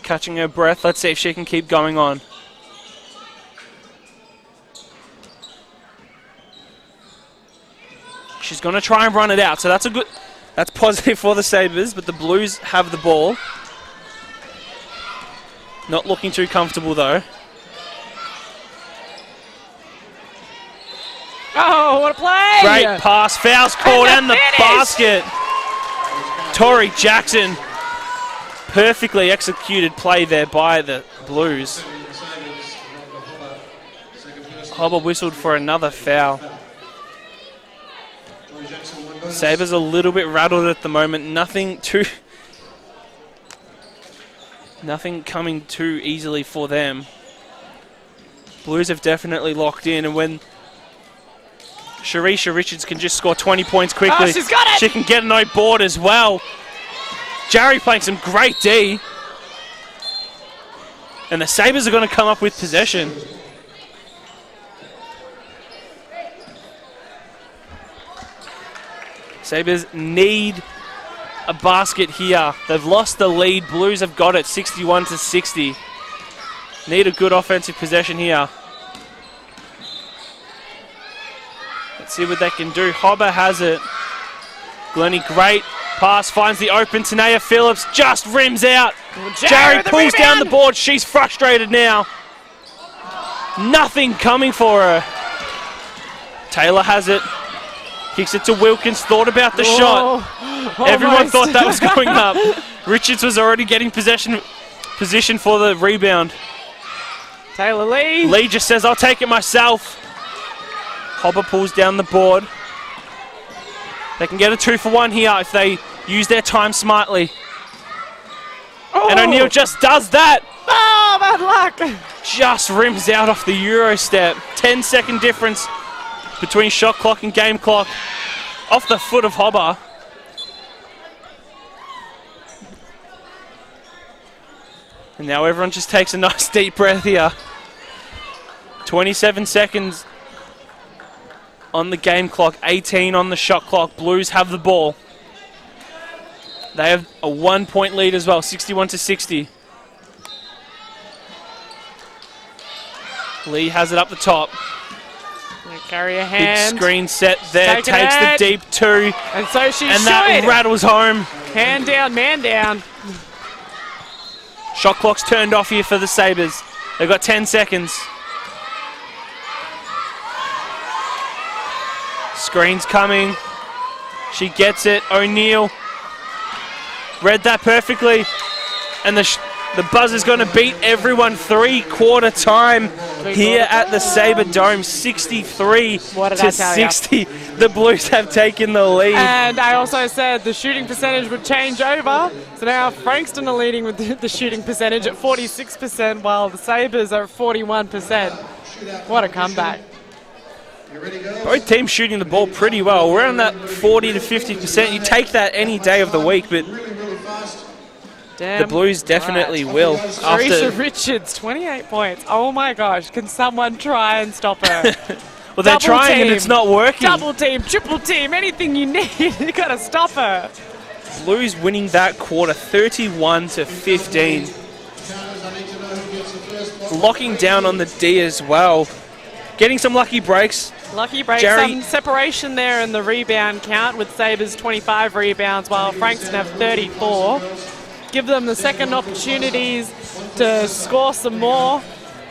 Catching her breath. Let's see if she can keep going on. She's going to try and run it out, so that's positive for the Sabres, but the Blues have the ball. Not looking too comfortable though. Oh, what a play! Great pass, fouls called and the basket. Tori Jackson, perfectly executed play there by the Blues. Hobber whistled for another foul. Sabres a little bit rattled at the moment. Nothing coming too easily for them. Blues have definitely locked in, and when Sharisha Richards can just score 20 points quickly, she's got it! She can get a no board as well. Jarry playing some great D. And the Sabres are going to come up with possession. Sabres need a basket here. They've lost the lead. Blues have got it 61-60. Need a good offensive possession here. Let's see what they can do. Hobber has it. Glennie, great pass, finds the open. Tanea Phillips just rims out. Jarry pulls down the board. She's frustrated now. Nothing coming for her. Taylor has it. Kicks it to Wilkins. Thought about the shot. Everyone thought that was going up. Richards was already getting position for the rebound. Taylor Lee. Lee just says, I'll take it myself. Hobber pulls down the board. They can get a 2-for-1 here if they use their time smartly. Oh. And O'Neill just does that. Oh, bad luck. Just rims out off the Euro step. 10-second difference between shot clock and game clock. Off the foot of Hobber. And now everyone just takes a nice deep breath here. 27 seconds on the game clock, 18 on the shot clock. Blues have the ball. They have a 1-point lead as well, 61-60. Lee has it up the top. Carry a hand. Big screen set there, takes the deep two. And so she and that rattles home. Hand down, man down. Shot clock's turned off here for the Sabres. They've got 10 seconds. Screen's coming. She gets it. O'Neill read that perfectly. And The Buzzers going to beat everyone 3/4 time here at the Sabre Dome, 63 What did I to tell ya? 60. The Blues have taken the lead. And I also said the shooting percentage would change over. So now Frankston are leading with the shooting percentage at 46%, while the Sabres are at 41%. What a comeback. Both teams shooting the ball pretty well. We're on that 40 to 50%. You take that any day of the week, but Damn. the Blues definitely will. Teresa Richards, 28 points. Oh my gosh, can someone try and stop her? Well, they're Double trying and team. it's not working. Double team, triple team, anything you need. You gotta stop her. Blues winning that quarter, 31 to 15. Locking down on the D as well. Getting some lucky breaks. Lucky break, Jerry- some separation there in the rebound count with Sabres 25 rebounds while Frankston have 34. Give them the second opportunities to score some more.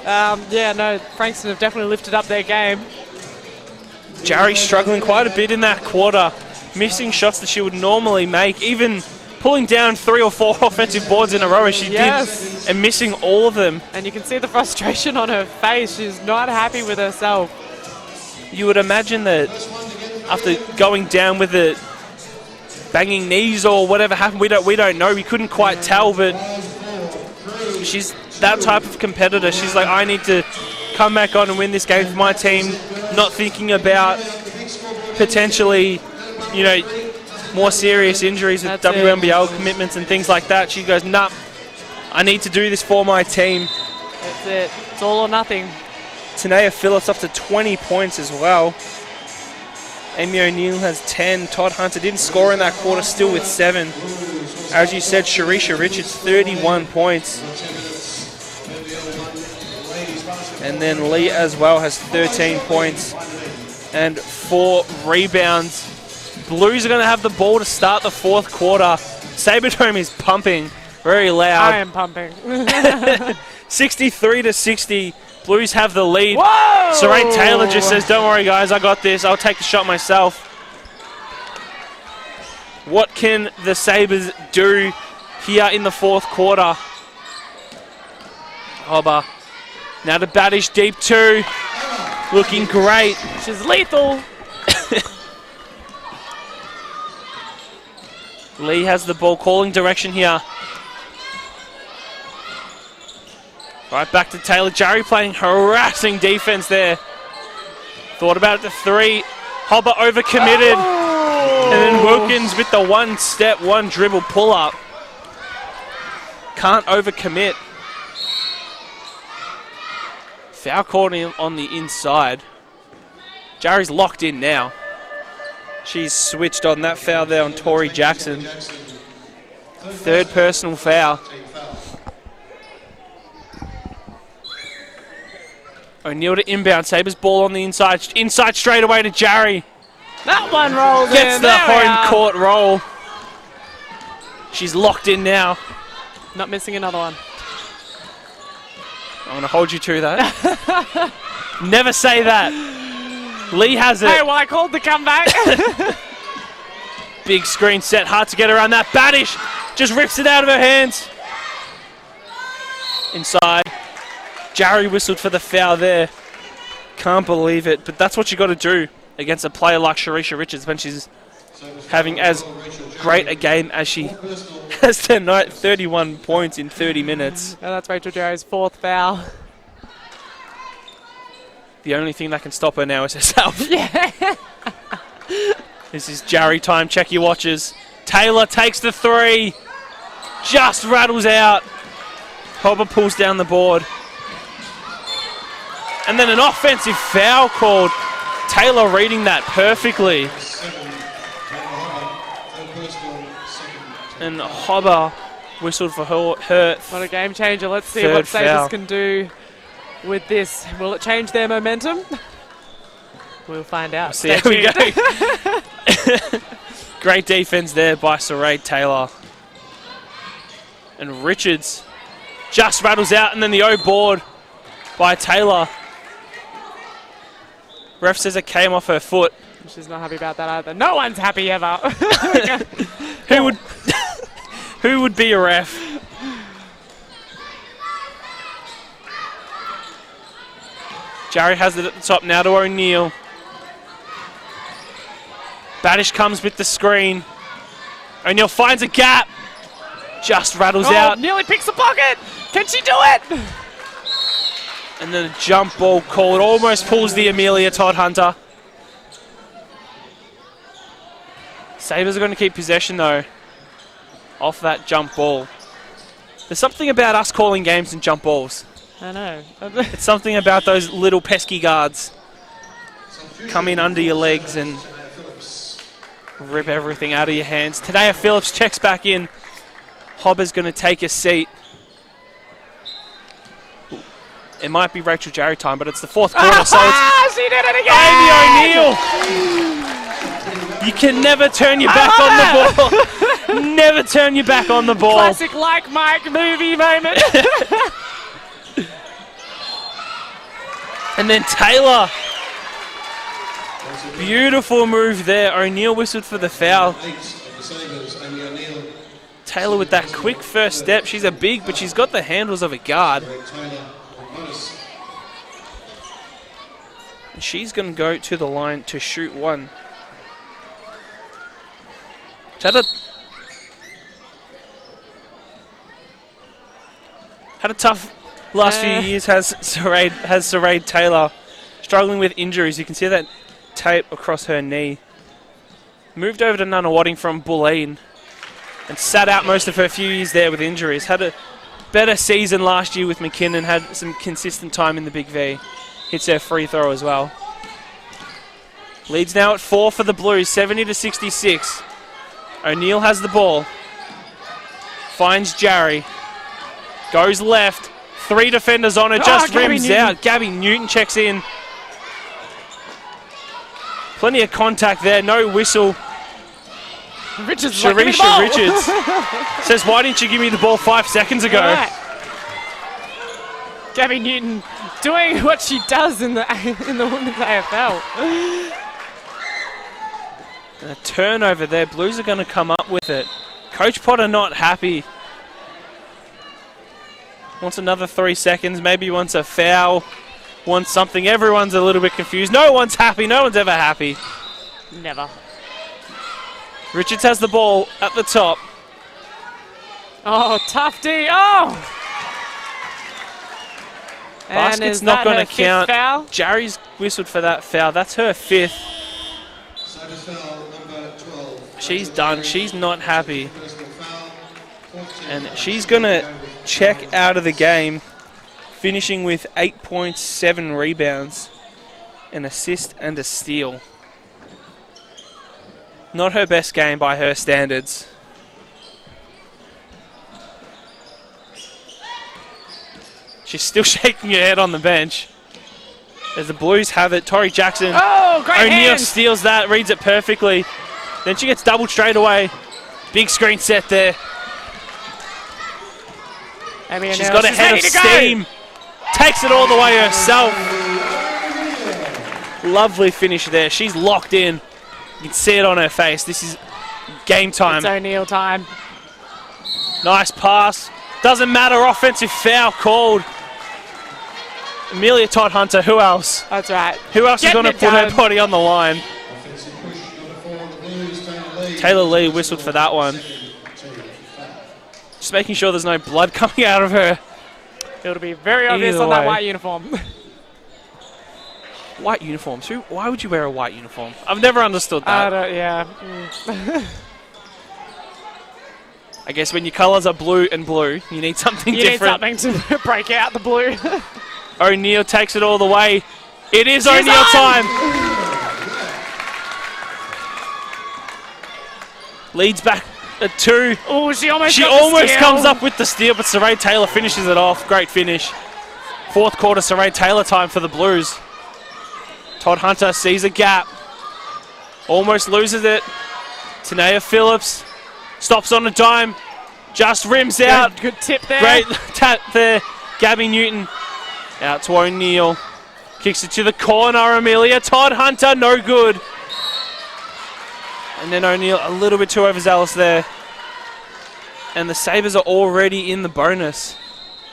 Frankston have definitely lifted up their game. Jerry struggling quite a bit in that quarter. Missing shots that she would normally make. Even pulling down 3 or 4 offensive boards in a row as she Yes. did. And missing all of them. And you can see the frustration on her face. She's not happy with herself. You would imagine that after going down with the banging knees or whatever happened, we don't know. We couldn't quite tell, but she's that type of competitor. She's like, I need to come back on and win this game for my team, not thinking about potentially, more serious injuries with That's WNBL commitments and things like that. She goes, nah, I need to do this for my team. That's it. It's all or nothing. Tanea Phillips up to 20 points as well. Amy O'Neill has 10. Todd Hunter didn't score in that quarter, still with 7. As you said, Sharisha Richards, 31 points. And then Lee as well has 13 points and 4 rebounds. Blues are going to have the ball to start the 4th quarter. Sabre Dome is pumping very loud. I am pumping. 63 to 60. Blues have the lead. Whoa! Saray Taylor just says, don't worry guys, I got this. I'll take the shot myself. What can the Sabres do here in the 4th quarter? Hobber. Now to Badish, deep 2. Looking great. She's lethal. Lee has the ball, calling direction here. Right back to Taylor. Jarry playing harassing defense there. Thought about it to 3. Hobber overcommitted. Oh. And then Wilkins with the 1-step, 1-dribble pull-up. Can't overcommit. Foul called on the inside. Jarry's locked in now. She's switched on that foul there on Tori Jackson. 3rd personal foul. O'Neill to inbound. Sabres ball on the inside. Inside straight away to Jarry. That one rolls Gets in. the There we home are. court roll. She's locked in now. Not missing another one. I'm going to hold you to that. Never say that. Lee has it. Hey, well, I called the comeback. Big screen set. Hard to get around that. Badish just rips it out of her hands. Inside. Jarry whistled for the foul there. Can't believe it. But that's what you got to do against a player like Sharisha Richards when she's having as great a game as she has tonight. 31 points in 30 minutes. And that's Rachel Jarry's 4th foul. The only thing that can stop her now is herself. Yeah. This is Jarry time. Check your watches. Taylor takes the 3. Just rattles out. Hobber pulls down the board. And then an offensive foul called. Taylor reading that perfectly. And Hobber whistled for her What a game changer. Let's see Third what Sabres foul. can do with this. Will it change their momentum? We'll find out. See how we go. Great defense there by Saray Taylor. And Richards just rattles out, and then the O board by Taylor. Ref says it came off her foot. She's not happy about that either. No one's happy ever. Who would who would be a ref? Jarry has it at the top now to O'Neill. Badish comes with the screen. O'Neill finds a gap. Just rattles out. Nearly picks the pocket. Can she do it? And then a jump ball called. Almost pulls the Amelia Todd Hunter. Sabres are going to keep possession though. Off that jump ball. There's something about us calling games and jump balls. I know. It's something about those little pesky guards. Come in under your legs and rip everything out of your hands. Tanea Phillips checks back in. Hobber's going to take a seat. It might be Rachel Jarry time, but it's the fourth quarter, so it's she did it again! Amy O'Neill! You can never turn your back on the ball. Never turn your back on the ball. Classic Like Mike movie moment. And then Taylor. Beautiful move there. O'Neill whistled for the foul. Taylor with that quick first step. She's a big, but she's got the handles of a guard. And she's going to go to the line to shoot one. Had a tough last few years, has Saray Taylor. Struggling with injuries. You can see that tape across her knee. Moved over to Nunawading from Bulleen and sat out most of her few years there with injuries. Had a better season last year with McKinnon. Had some consistent time in the Big V. Hits her free throw as well. Leads now at 4 for the Blues, 70-66. O'Neill has the ball. Finds Jarry. Goes left. 3 defenders on her. Just rims out. Gabby Newton checks in. Plenty of contact there. No whistle. Richards Sharisha Richards says, why didn't you give me the ball 5 seconds ago? Right. Gabby Newton doing what she does in the women's AFL. And a turnover there. Blues are going to come up with it. Coach Potter not happy. Wants another 3 seconds. Maybe wants a foul. Wants something. Everyone's a little bit confused. No one's happy. No one's ever happy. Never. Richards has the ball at the top. Oh, tough D. Oh! Basket's not going to count. Foul? Jarry's whistled for that foul. That's her 5th. She's done. She's not happy. And she's going to check out of the game, finishing with 8.7 rebounds, an assist and a steal. Not her best game by her standards. She's still shaking her head on the bench. As the Blues have it, Tori Jackson. Oh, great O'Neill hand. steals that, reads it perfectly. Then she gets doubled straight away. Big screen set there. She's got a head of steam. Takes it all the way herself. Lovely finish there. She's locked in. You can see it on her face. This is game time. It's O'Neill time. Nice pass. Doesn't matter. Offensive foul called. Amelia Todd Hunter. Who else? That's right. Who else is going to put her body on the line? Taylor Lee whistled for that one. Just making sure there's no blood coming out of her. It'll be very obvious Either on that way. white uniform. White uniforms? Why would you wear a white uniform? I've never understood that. Yeah. I guess when your colours are blue and blue, you need something different. You need something to break out the blue. O'Neill takes it all the way. It is She's O'Neill on! time. Leads back at 2. Oh, she almost comes up with the steal, but Saray Taylor finishes it off. Great finish. Fourth quarter, Saray Taylor time for the Blues. Todd Hunter sees a gap. Almost loses it. Tanea Phillips stops on a dime. Just rims out. Good tip there. Great tap there. Gabby Newton out to O'Neill. Kicks it to the corner. Amelia Todd Hunter, no good. And then O'Neill a little bit too overzealous there. And the Sabres are already in the bonus.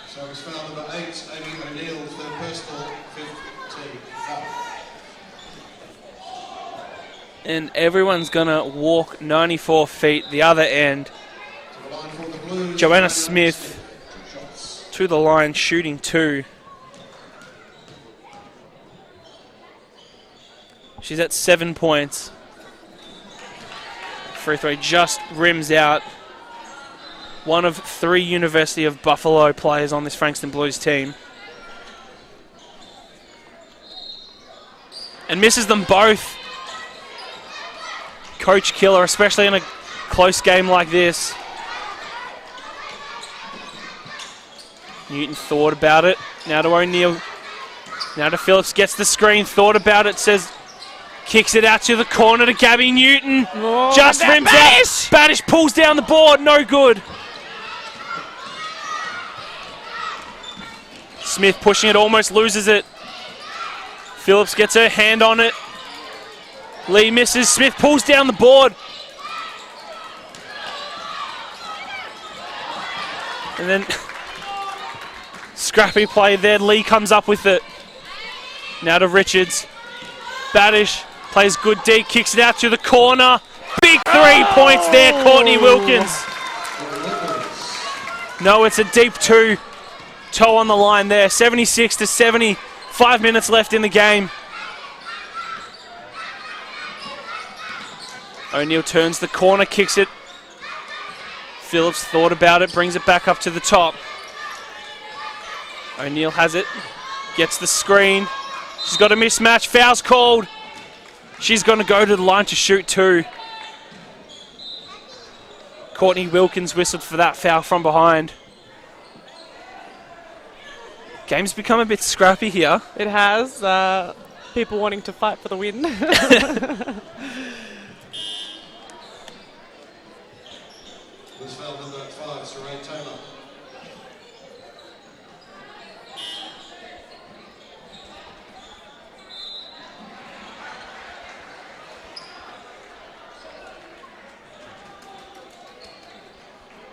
So it's foul number 8, Amy O'Neill, third personal, 5th team. And everyone's going to walk 94 feet the other end. Joanna Smith to the line, shooting 2. She's at 7 points. Free throw just rims out. One of 3 University of Buffalo players on this Frankston Blues team. And misses them both. Coach killer, especially in a close game like this. Newton thought about it. Now to O'Neill. Now to Phillips. Gets the screen. Thought about it. Says, kicks it out to the corner to Gabby Newton. Oh, just rims out. Badish pulls down the board. No good. Smith pushing it. Almost loses it. Phillips gets her hand on it. Lee misses. Smith pulls down the board. And then scrappy play there. Lee comes up with it. Now to Richards. Badish plays good deep. Kicks it out to the corner. Big 3 points there, Courtney Wilkins. No, it's a deep 2. Toe on the line there. 76-70. 5 minutes left in the game. O'Neill turns the corner, kicks it. Phillips thought about it, brings it back up to the top. O'Neill has it, gets the screen. She's got a mismatch, foul's called. She's going to go to the line to shoot 2. Courtney Wilkins whistled for that foul from behind. Game's become a bit scrappy here. It has. People wanting to fight for the win. This foul number 5, Saray Taylor.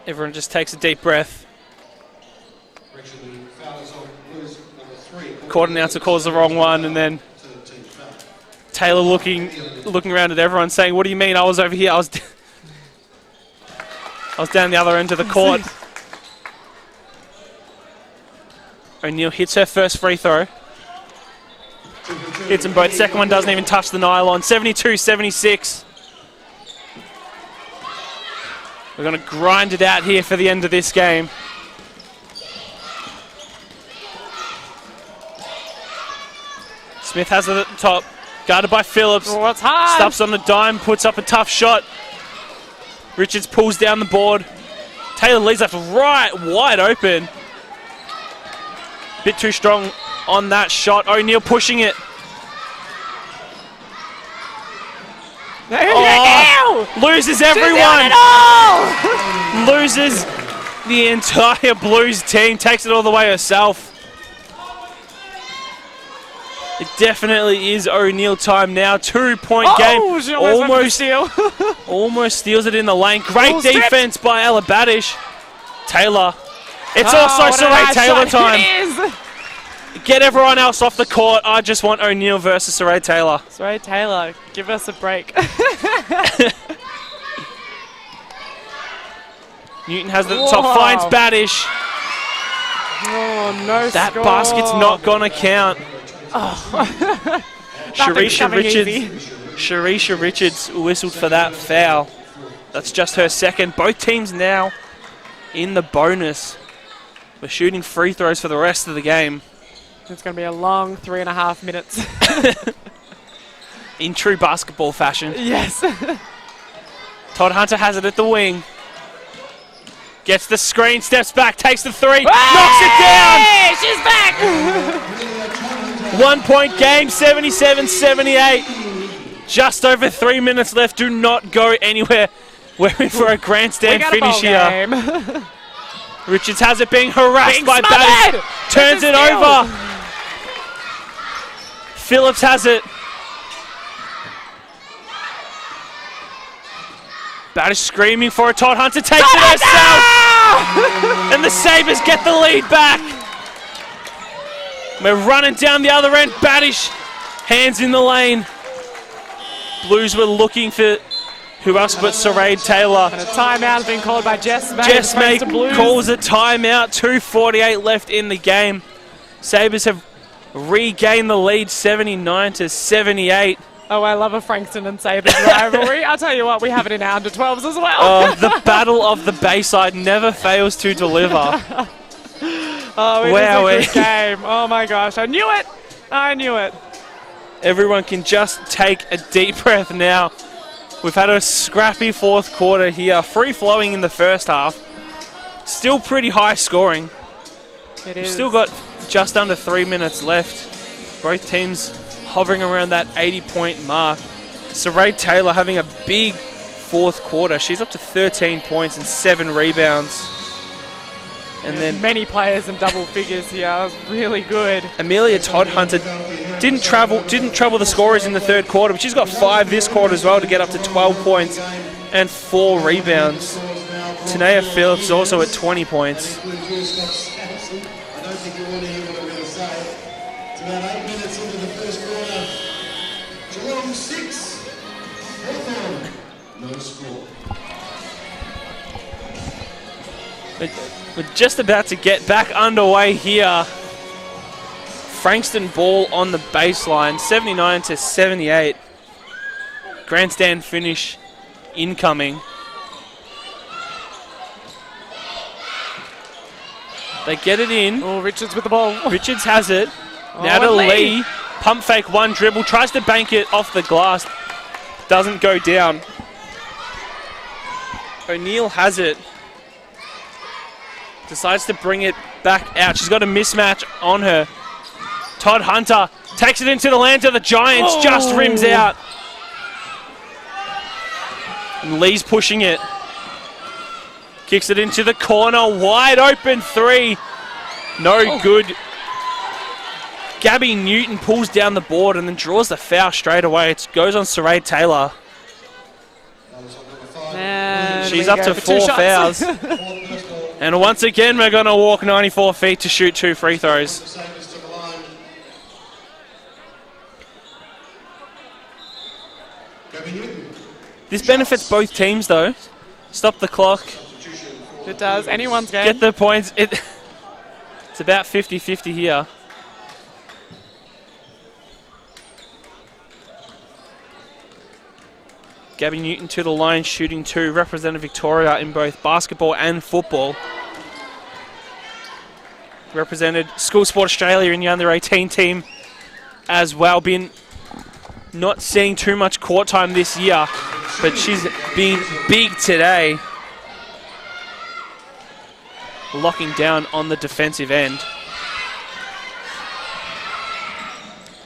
Everyone just takes a deep breath. Court announcer calls the wrong one, and then Taylor looking around at everyone saying, what do you mean? I was over here. I was down the other end of the court. O'Neill hits her first free throw. Hits them both. Second one doesn't even touch the nylon. 72-76. We're going to grind it out here for the end of this game. Smith has it at the top. Guarded by Phillips. Oh, it's hard. Stops on the dime. Puts up a tough shot. Richards pulls down the board. Taylor leaves left right wide open. Bit too strong on that shot. O'Neill pushing it. Loses everyone. Loses the entire Blues team. Takes it all the way herself. It definitely is O'Neill time now. 2-point game. She almost steal. Almost steals it in the lane. Great defense by Ella Badish. Taylor. It's also Saray Taylor time. Get everyone else off the court. I just want O'Neill versus Saray Taylor. Saray Taylor, give us a break. Newton has it at the top. Finds Badish. Oh, no That score. basket's not going to count. Sharisha Richards whistled for that foul. That's just her second. Both teams now in the bonus. We're shooting free throws for the rest of the game. It's going to be a long 3.5 minutes. In true basketball fashion. Yes. Todd Hunter has it at the wing. Gets the screen, steps back, takes the 3, knocks it down! She's back! 1 point game, 77-78. Just over 3 minutes left. Do not go anywhere. We're in for a grandstand finish here. Richards has it, being harassed by Badish. Turns it over. Phillips has it. Badish screaming for it. Todd Hunter takes it herself. And the Sabres get the lead back. We're running down the other end. Badish, hands in the lane. Blues were looking for who else but Sarade Taylor. And a timeout has been called by Jess May. Jess May calls a timeout. 2:48 left in the game. Sabres have regained the lead 79-78. Oh, I love a Frankston and Sabres rivalry. I'll tell you what, we have it in our under-12s as well. Oh, the battle of the Bayside never fails to deliver. Oh, it Wow, is a good game. Oh my gosh, I knew it. I knew it. Everyone can just take a deep breath now. We've had a scrappy fourth quarter here. Free-flowing in the first half. Still pretty high scoring. It We've is. still got just under 3 minutes left. Both teams hovering around that 80-point mark. Sarade Taylor having a big fourth quarter. She's up to 13 points and 7 rebounds. And then many players in double figures here. That was really good. Amelia Todd-Hunter didn't trouble the scorers in the third quarter, but she's got 5 this quarter as well to get up to 12 points and 4 rebounds. Tanea Phillips is also at 20 points. I don't think you want to hear what I'm going to say. It's about 8 minutes into the first quarter. Geelong 6, Hawthorn no score. We're just about to get back underway here. Frankston ball on the baseline, 79-78. Grandstand finish incoming. They get it in. Oh, Richards with the ball. Richards has it. Now to Lee. Pump fake, one dribble. Tries to bank it off the glass. Doesn't go down. O'Neill has it. Decides to bring it back out. She's got a mismatch on her. Todd Hunter takes it into the lands of the Giants. Oh. Just rims out. And Lee's pushing it. Kicks it into the corner. Wide open three. No good. Gabby Newton pulls down the board and then draws the foul straight away. It goes on Sarade Taylor. And She's we up go to for 4 2 fouls. shots. And once again, we're going to walk 94 feet to shoot 2 free throws. This benefits both teams, though. Stop the clock. It does. Anyone's game. Get the points. It's about 50-50 here. Gabby Newton to the line, shooting 2, represented Victoria in both basketball and football. Represented School Sport Australia in the under-18 team as well. Been not seeing too much court time this year, but she's been big today. Locking down on the defensive end.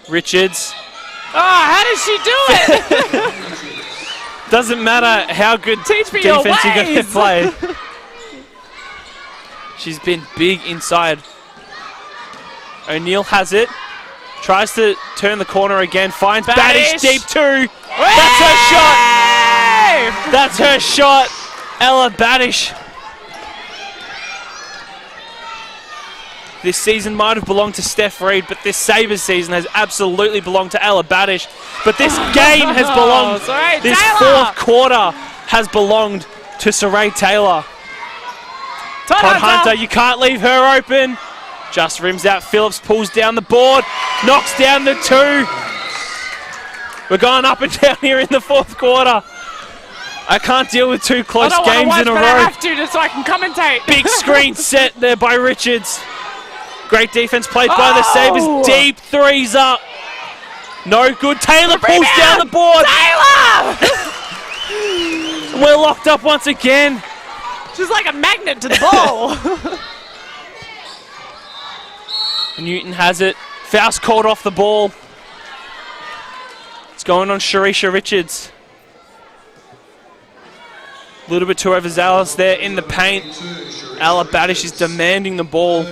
Richards. Oh, how does she do it? Doesn't matter how good Teach me your defense you're going to ways. play. She's been big inside. O'Neill has it. Tries to turn the corner again. Finds Badish deep 2. That's her shot. That's her shot. Ella Badish. This season might have belonged to Steph Reed, but this Sabres season has absolutely belonged to Ella Badish. But this game has belonged, this fourth quarter has belonged to Sarade Taylor. Todd Hunter, you can't leave her open. Just rims out. Phillips pulls down the board, knocks down the 2. We're going up and down here in the fourth quarter. I can't deal with 2 close games in a row. I have to just so I can commentate. Big screen set there by Richards. Great defense played by the Sabres. Deep 3s up. No good. Taylor pulls down the board. Taylor! We're locked up once again. She's like a magnet to the ball. Newton has it. Foul's called off the ball. It's going on Sharisha Richards. A little bit too overzealous there in the paint. Ella Badish is demanding the ball.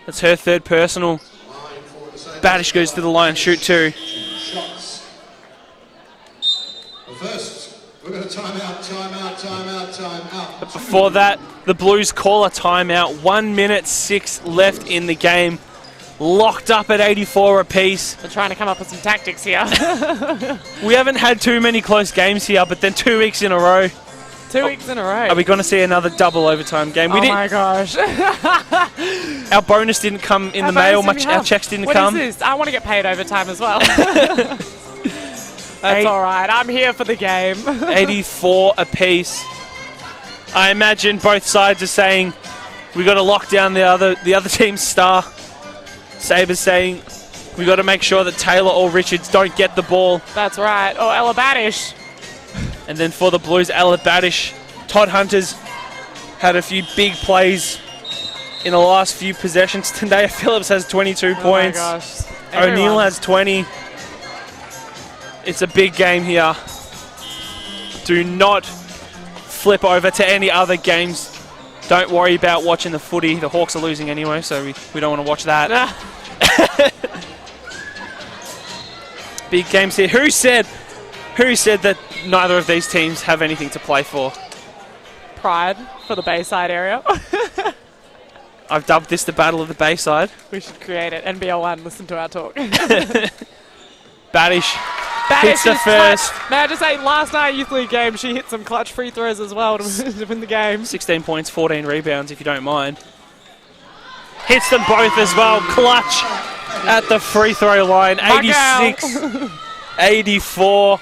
That's her 3rd personal. Badish goes to the line, shoot 2. First, we've got a timeout. But before that, the Blues call a timeout. 1 minute 6 left in the game. locked up at 84 apiece. They're trying to come up with some tactics here. We haven't had too many close games here, but then 2 weeks in a row. 2 weeks in a row. Are we going to see another double overtime game? Oh my gosh. Our bonus didn't come in the mail. Our checks didn't come. What is this? I want to get paid overtime as well. That's all right. I'm here for the game. 84 apiece. I imagine both sides are saying we got to lock down the other team's star. Sabres saying we got to make sure that Taylor or Richards don't get the ball. That's right. Or Ella Badish. And then for the Blues, Ella Badish, Todd Hunter's had a few big plays in the last few possessions. Tandea Phillips has 22 points. Oh my gosh. O'Neill has 20. It's a big game here. Do not flip over to any other games. Don't worry about watching the footy. The Hawks are losing anyway, so we don't want to watch that. Big games here. Who said that neither of these teams have anything to play for? Pride for the Bayside area. I've dubbed this the Battle of the Bayside. We should create it. NBL1, listen to our talk. Badish hits the first. May I just say, last night Youth League game, she hit some clutch free throws as well to win the game. 16 points, 14 rebounds, if you don't mind. Hits them both as well. Clutch at the free throw line. 86, 84.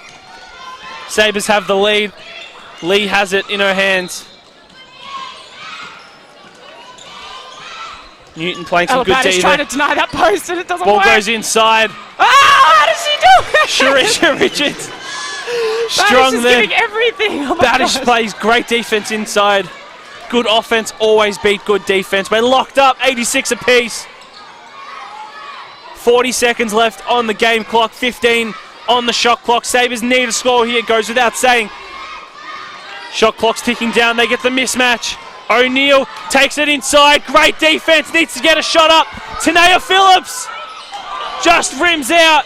Sabres have the lead. Lee has it in her hands. Newton playing some good D trying there. to deny that post and it doesn't Ball work. goes inside. How does she do it? Sharisha Richards. Strong there. Giving everything. Oh Badish plays great defense inside. Good offense always beat good defense. We're locked up, 86 apiece. 40 seconds left on the game clock, 15 on the shot clock. Sabres need a score here, it goes without saying. Shot clock's ticking down, they get the mismatch. O'Neill takes it inside, great defense, needs to get a shot up. Tandea Phillips just rims out.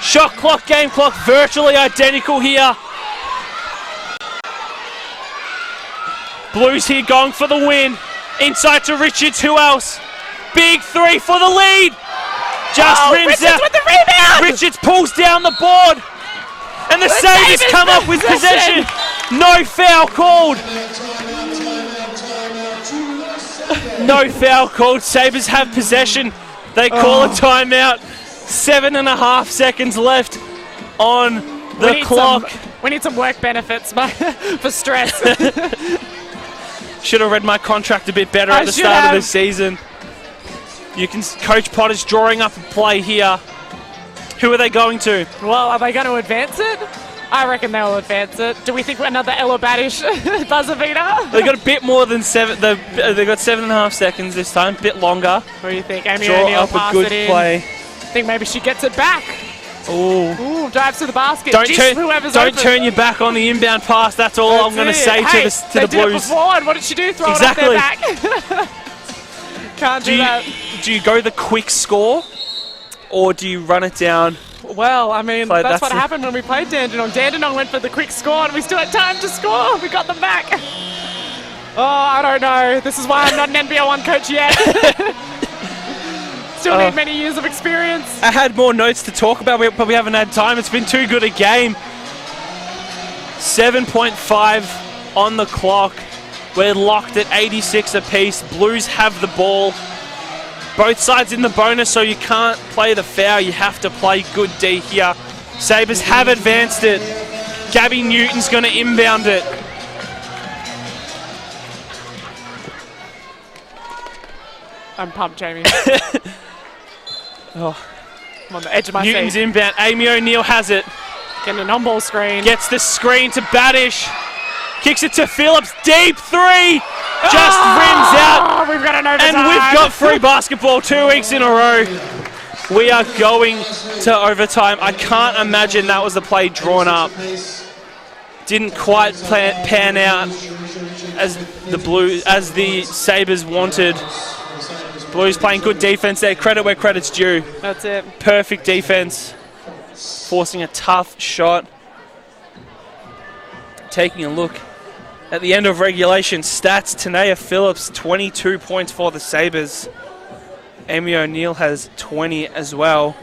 Shot clock, game clock, virtually identical here. Blues here going for the win. Inside to Richards, who else? Big three for the lead. Just rims Richards out. with the rebound. Richards pulls down the board. And the Sabres come up with possession. No foul called. No foul called. Sabres have possession. They call a timeout. 7.5 seconds left on the clock. We need some work benefits for stress. Should have read my contract a bit better at the start of the season. You can Coach Potter's drawing up a play here. Who are they going to? Well, are they going to advance it? I reckon they'll advance it. Do we think another Ella Badish buzzer beater? They got a bit more than seven. They got 7.5 seconds this time. Bit longer. What do you think? Amy Draw O'Neill up a good play. Think maybe she gets it back. Ooh, drives to the basket. Don't turn your back on the inbound pass. That's all I'm going to say to the Blues. Did it before, and what did she do? Throw it off their back. Can't do that. Do you go the quick score, or do you run it down? Well, I mean, that's what happened when we played Dandenong. Dandenong went for the quick score, and we still had time to score. We got them back. Oh, I don't know. This is why I'm not an NBL1 coach yet. Still need many years of experience. I had more notes to talk about, but we haven't had time. It's been too good a game. 7.5 on the clock. We're locked at 86 apiece. Blues have the ball. Both sides in the bonus, so you can't play the foul. You have to play good D here. Sabres have advanced it. Gabby Newton's going to inbound it. I'm pumped, Jamie. I'm on the edge of my Newton's seat. inbound. Amy O'Neill has it. Getting an on-ball screen. Gets the screen to Badish. Kicks it to Phillips. Deep three. Just rims out. We've got an overtime. And we've got free basketball 2 weeks in a row. We are going to overtime. I can't imagine that was the play drawn up. Didn't quite pan out as the Sabres wanted. Blues playing good defense there. Credit where credit's due. That's it. Perfect defense. Forcing a tough shot. Taking a look at the end of regulation stats. Tandea Phillips, 22 points for the Sabres. Amy O'Neill has 20 as well.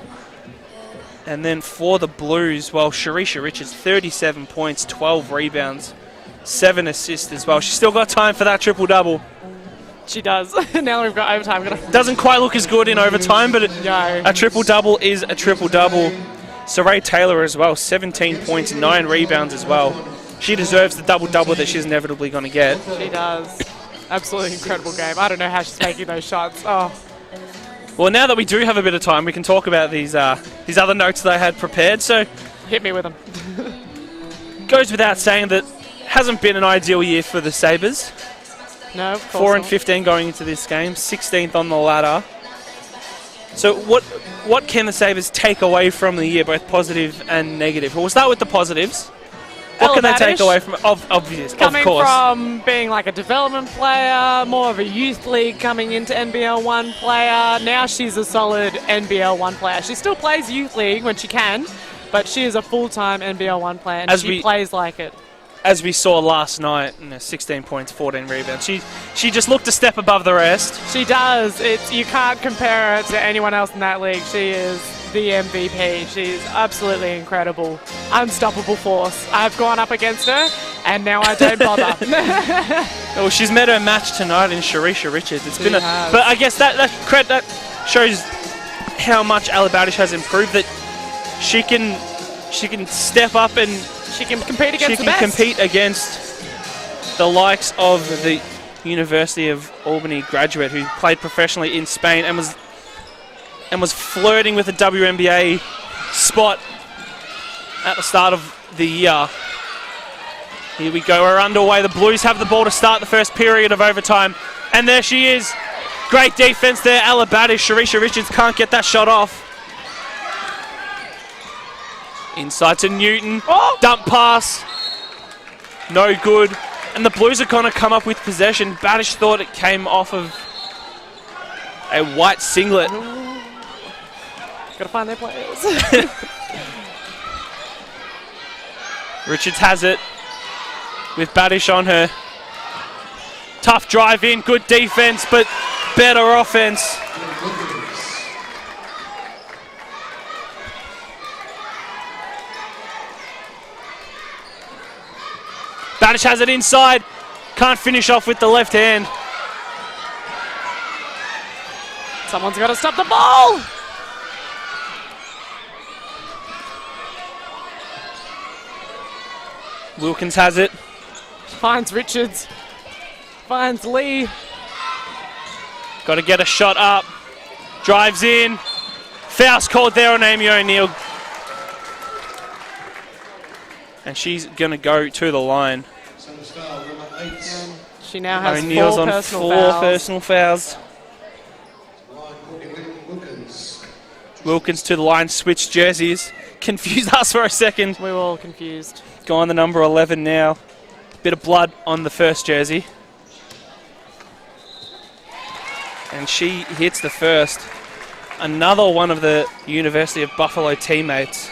And then for the Blues, well, Sharisha Richards, 37 points, 12 rebounds, 7 assists as well. She's still got time for that triple-double. She does. Now we've got overtime. Doesn't quite look as good in overtime, but No. a triple-double is a triple-double. Saray Taylor as well, 17 points, 9 rebounds as well. She deserves the double-double that she's inevitably going to get. She does. Absolutely incredible game. I don't know how she's making those shots. Oh, Well, now that we do have a bit of time, we can talk about these other notes that I had prepared. So, hit me with them. goes without saying that hasn't been an ideal year for the Sabres. No, of course 4 and not. 15 going into this game, 16th on the ladder. So what can the Sabres take away from the year, both positive and negative? We'll start with the positives. What can they take away from obvious, Coming of course? from being like a development player, more of a youth league, coming into NBL1 player. Now she's a solid NBL1 player. She still plays youth league when she can, but she is a full-time NBL1 player, and she plays like it. As we saw last night, 16 points, 14 rebounds. She just looked a step above the rest. She does. You can't compare her to anyone else in that league. She is the MVP. She's absolutely incredible. Unstoppable force. I've gone up against her, and now I don't bother. Well, she's met her match tonight in Sharisha Richards. It's been has. but I guess that shows how much Alabadish has improved. That she can step up and She can compete against she the can best. compete against the likes of the University of Albany graduate who played professionally in Spain and was flirting with a WNBA spot at the start of the year. Here we go, we're underway. The Blues have the ball to start the first period of overtime. And there she is. Great defense there, Alabadish. Sharisha Richards can't get that shot off. Inside to Newton. Oh! Dump pass. No good. And the Blues are going to come up with possession. Badish thought it came off of a white singlet. Gotta find their players. Richards has it with Badish on her. Tough drive in, good defense, but better offense. Badish has it inside. Can't finish off with the left hand. Someone's got to stop the ball. Wilkins has it. Finds Richards. Finds Lee. Got to get a shot up. Drives in. Foul's called there on Amy O'Neill. And she's going to go to the line. She now has O'Neill's four on personal 4 fouls. personal fouls. Wilkins to the line, switch jerseys. Confused us for a second. We were all confused. Go on the number 11 now. Bit of blood on the first jersey. And she hits the first. Another one of the University of Buffalo teammates.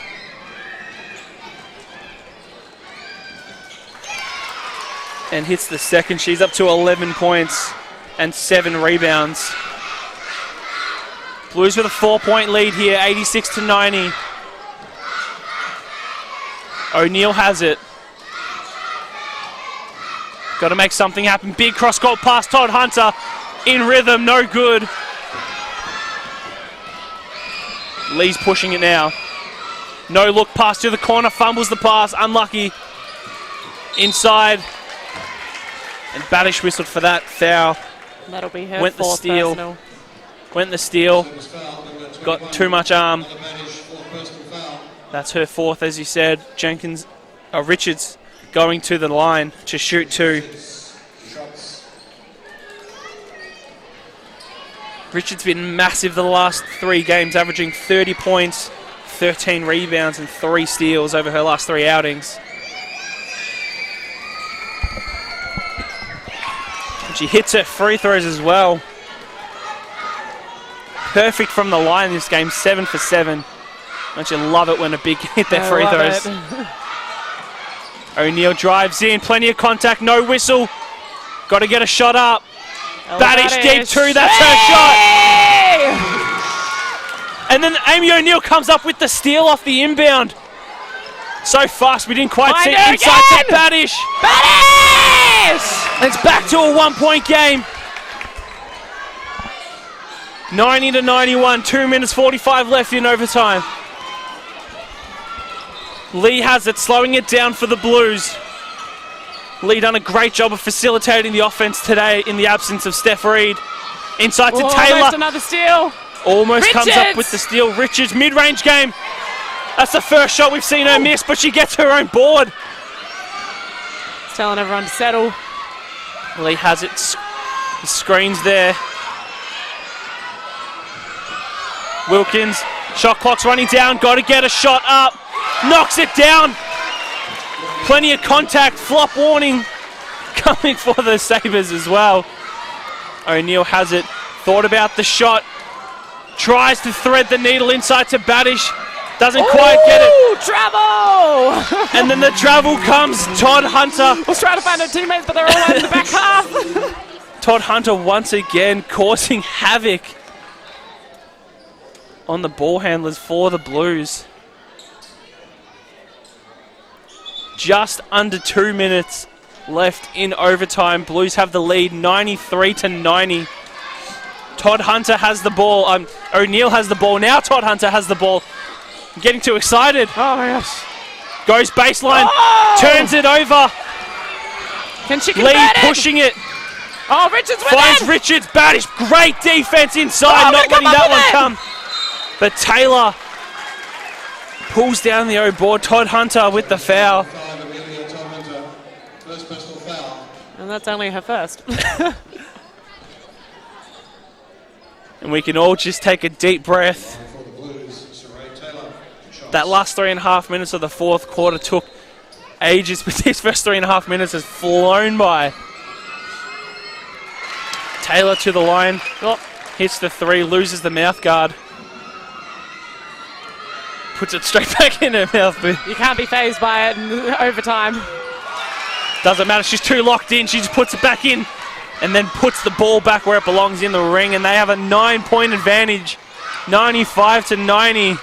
And hits the second. She's up to 11 points and 7 rebounds. Blues with a 4-point lead here, 86-90. O'Neill has it. Got to make something happen. Big cross-court pass, Todd Hunter. In rhythm, no good. Lee's pushing it now. No look pass to the corner, fumbles the pass, unlucky. Inside. And Badish whistled for that foul. That'll be her Went the fourth steal. personal. Went the steal. Got too much arm. That's her fourth, as you said. Richards going to the line to shoot 2. Richards been massive the last 3 games, averaging 30 points, 13 rebounds and 3 steals over her last 3 outings. And she hits her free throws as well. Perfect from the line this game, 7 for 7. Don't you love it when a big hit their free throws? O'Neill drives in, plenty of contact, no whistle. Got to get a shot up. Badish deep 2, that's her shot. And then Amy O'Neill comes up with the steal off the inbound. So fast, we didn't quite see it. Inside to Baddish. Baddish! It's back to a 1-point game. 90-91, 2 minutes 45 left in overtime. Lee has it, slowing it down for the Blues. Lee done a great job of facilitating the offense today in the absence of Steph Reed. Inside to Taylor. Almost another steal. Almost comes up Richards! with the steal. Richards, mid-range game. That's the first shot we've seen her miss, but she gets her own board. It's telling everyone to settle. Lee has it. The screens there. Wilkins, shot clock's running down. Got to get a shot up. Knocks it down. Plenty of contact. Flop warning coming for the Sabres as well. O'Neill has it. Thought about the shot. Tries to thread the needle inside to Baddish. Doesn't quite get it. Travel! And then the travel comes. Todd Hunter. Was trying to find her teammates, but they're all out in the back half. Todd Hunter once again causing havoc on the ball handlers for the Blues. Just under 2 minutes left in overtime. Blues have the lead 93-90. Todd Hunter has the ball. O'Neill has the ball. Now Todd Hunter has the ball. I'm getting too excited. Oh my gosh. Goes baseline. Oh! Turns it over. Can she convert Lee it? pushing it. Oh, Richards with Finds it! Richards. Baddish. Great defense inside. Oh, Not come letting up that with one it. come. But Taylor pulls down the O board. Todd Hunter with the foul. First personal foul. And that's only her first. And we can all just take a deep breath. For the Blues, Saray Taylor. Shots. That last 3.5 minutes of the fourth quarter took ages, but these first 3.5 minutes has flown by. Taylor to the line. Oh, hits the three, loses the mouth guard. Puts it straight back in her mouth. But You can't be fazed by it in overtime. doesn't matter, she's too locked in. She just puts it back in and then puts the ball back where it belongs in the ring, and they have a 9-point advantage, 95-90.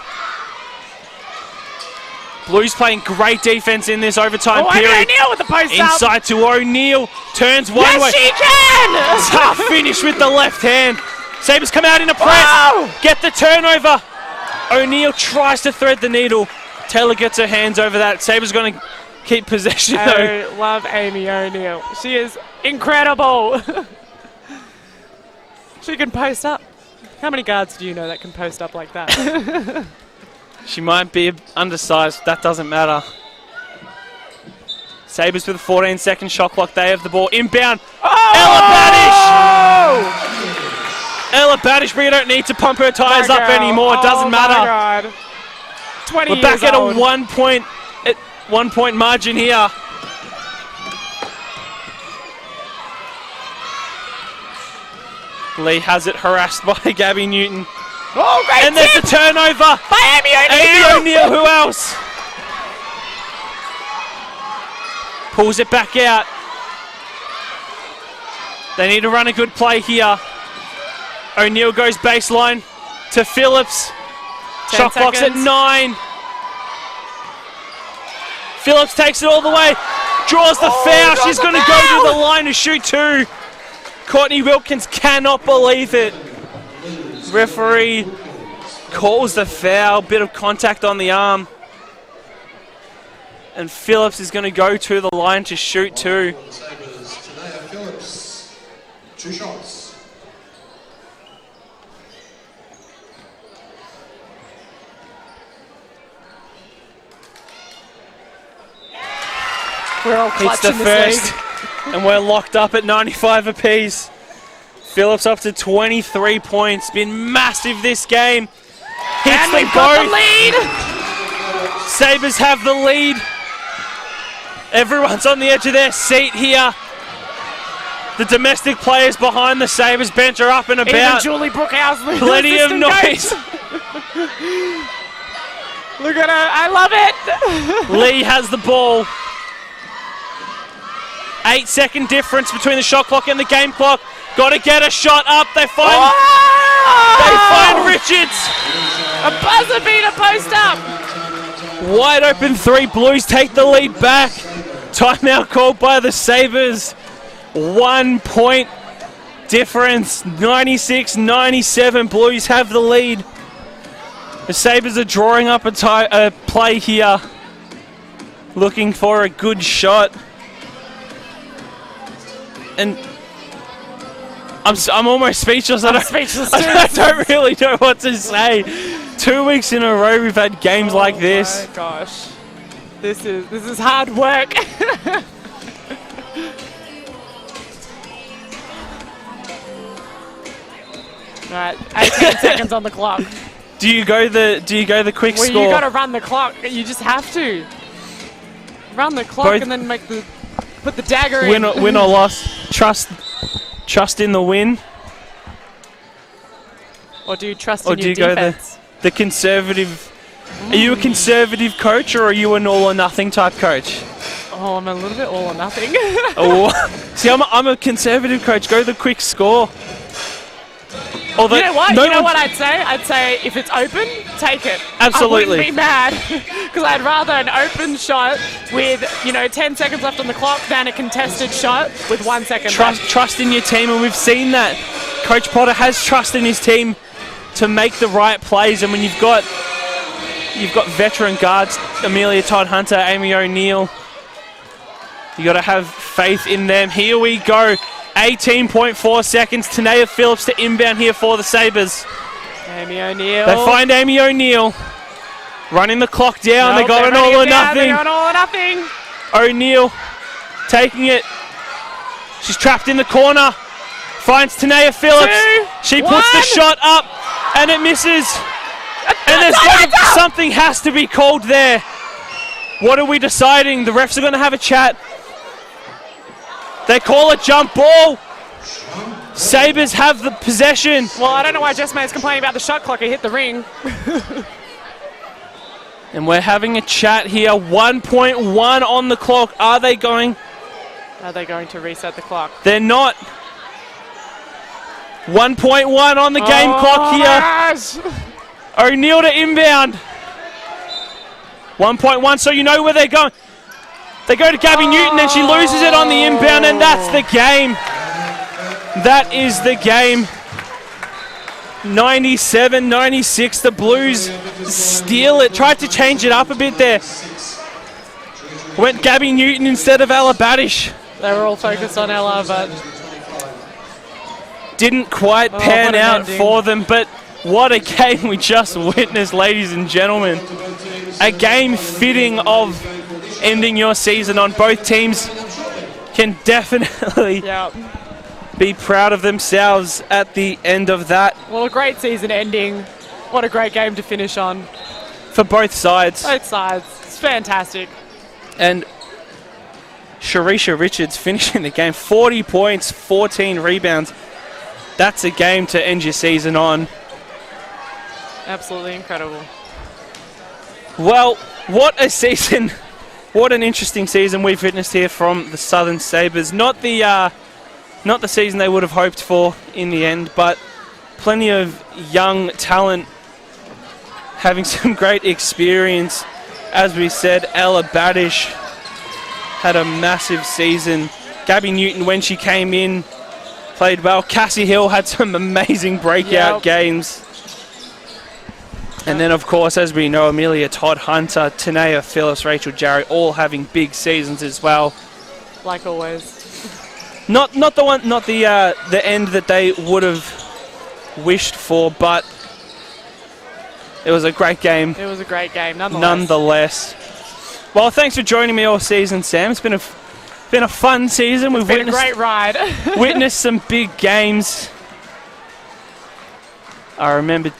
Blues playing great defense in this overtime period. O'Neill with the post up. Inside to O'Neill, turns one way. Yes, she can! Tough finish with the left hand. Sabres come out in a press. Wow! Get the turnover. O'Neill tries to thread the needle. Taylor gets her hands over that. Sabres going to keep possession though. I love Amy O'Neill. She is incredible. She can post up. How many guards do you know that can post up like that? She might be undersized. That doesn't matter. Sabres with a 14-second shot clock. They have the ball. Inbound. Ella Baddish! Ella Baddish, we don't need to pump her tyres up anymore. It doesn't matter. My God. 20 We're back years at old. a 1 point margin here. Lee has it, harassed by Gabby Newton. Oh, great And there's tip the turnover. by Amy Amy O'Neill. O'Neill, who else? Pulls it back out. They need to run a good play here. O'Neill goes baseline to Phillips. 10 Shot clock's at seconds. 9. Phillips takes it all the way. Draws the foul. She's going to go to the line to shoot 2. Courtney Wilkins cannot believe it. Referee calls the foul. Bit of contact on the arm. And Phillips is going to go to the line to shoot 2. Sabres, Tanea Phillips. 2 shots. We're all It's clutching the this first. league. And we're locked up at 95 apiece. Phillips up to 23 points. Been massive this game. Hits And them we've got the both. lead. Sabres have the lead. Everyone's on the edge of their seat here. The domestic players behind the Sabres bench are up and Even about. Julie Brookhouse. Plenty of noise. Look at her. I love it. Lee has the ball. 8-second difference between the shot clock and the game clock. Got to get a shot up. They find Richards. A buzzer beater post up. Wide open three. Blues take the lead back. Timeout called by the Sabres. 1 point difference. 96-97. Blues have the lead. The Sabres are drawing up a play here. Looking for a good shot. And I'm almost speechless. I'm speechless too. I don't really know what to say. 2 weeks in a row we've had games like this. Oh my gosh. This is hard work. Right, 18 seconds on the clock. Do you go the quick Well, score? you got to run the clock. You just have to run the clock and then put the dagger in. Win or loss. Trust in the win. Or do you trust Or in do your you go defense? the conservative? Are you a conservative coach or are you an all or nothing type coach? Oh, I'm a little bit all or nothing. Oh, see, I'm a conservative coach. Go the quick score. Although, You know what? no You know one- what I'd say? I'd say if it's open, take it. Absolutely. I wouldn't be mad because I'd rather an open shot with 10 seconds left on the clock than a contested shot with 1 second left. Trust in your team, and we've seen that. Coach Potter has trust in his team to make the right plays, and when you've got veteran guards, Amelia Todd-Hunter, Amy O'Neill, you got to have faith in them. Here we go. 18.4 seconds. Tanea Phillips to inbound here for the Sabres. Amy O'Neill. They find Amy O'Neill. Running the clock down. They got an all or nothing. They got all or nothing. O'Neill taking it. She's trapped in the corner. Finds Tanea Phillips. 2, She 1. puts the shot up and it misses. And there's something has to be called there. What are we deciding? The refs are going to have a chat. They call a jump ball. Sabres have the possession. Well, I don't know why Jess May's complaining about the shot clock. It hit the ring. And we're having a chat here. 1.1 on the clock. Are they going? Are they going to reset the clock? They're not. 1.1 on the game clock here. Gosh. O'Neill to inbound. 1.1, so you know where they're going. They go to Gabby Newton and she loses it on the inbound, and that's the game. That is the game. 97-96, the Blues steal it. Tried to change it up a bit there. Went Gabby Newton instead of Ella Badish. They were all focused on Ella, but Didn't quite pan what an out ending. for them, but what a game we just witnessed, ladies and gentlemen. A game fitting of ending your season on. Both teams can definitely yeah. be proud of themselves at the end of that Well, a great season ending. What a great game to finish on. for both sides. Both sides. It's fantastic. And Sharisha Richards finishing the game. 40 points, 14 rebounds. That's a game to end your season on. Absolutely incredible. Well, what a season. What an interesting season we've witnessed here from the Southern Sabres. Not the season they would have hoped for in the end, but plenty of young talent having some great experience. As we said, Ella Badish had a massive season. Gabby Newton, when she came in, played well. Cassie Hill had some amazing breakout games. And then, of course, as we know, Amelia Todd-Hunter, Tanea Phillips, Rachel Jarry, all having big seasons as well. Like always. Not the end that they would have wished for, but it was a great game. It was a great game, Nonetheless. Well, thanks for joining me all season, Sam. It's been a fun season. We've Been a great ride. witnessed some big games. I remember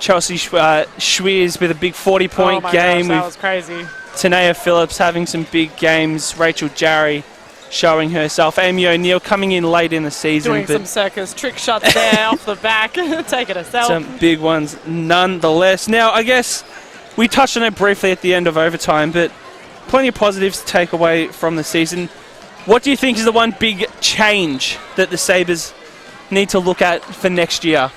Chelsea Schweers with a big 40-point oh my game. Gosh, that was crazy. Tanea Phillips having some big games. Rachel Jarry showing herself. Amy O'Neill coming in late in the season. Doing but some circus trick shots there off the back. Taking herself. some big ones nonetheless. Now, I guess we touched on it briefly at the end of overtime, but plenty of positives to take away from the season. What do you think is the one big change that the Sabres need to look at for next year?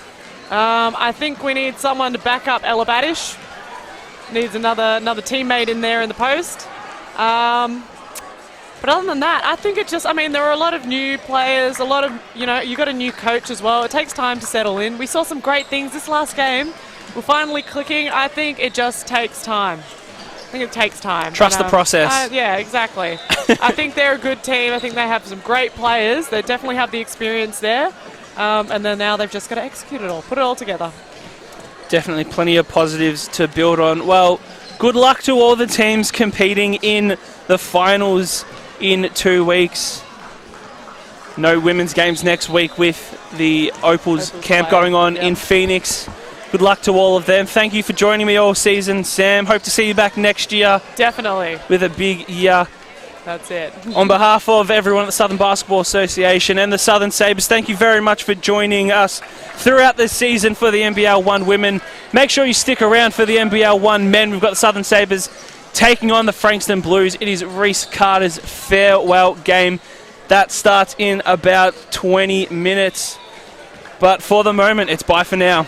I think we need someone to back up Ella Badish. Needs another teammate in there in the post. But other than that, I think there are a lot of new players, you got a new coach as well. It takes time to settle in. We saw some great things this last game. We're finally clicking. I think it just takes time. Trust the process. Yeah, exactly. I think they're a good team. I think they have some great players. They definitely have the experience there. And then now they've just got to execute it all, put it all together. Definitely plenty of positives to build on. Well, good luck to all the teams competing in the finals in 2 weeks. No women's games next week with the Opals camp going on in Phoenix. Good luck to all of them. Thank you for joining me all season, Sam. Hope to see you back next year. Definitely. With a big year. That's it. On behalf of everyone at the Southern Basketball Association and the Southern Sabres, thank you very much for joining us throughout this season for the NBL1 women. Make sure you stick around for the NBL1 men. We've got the Southern Sabres taking on the Frankston Blues. It is Reese Carter's farewell game. That starts in about 20 minutes. But for the moment, it's bye for now.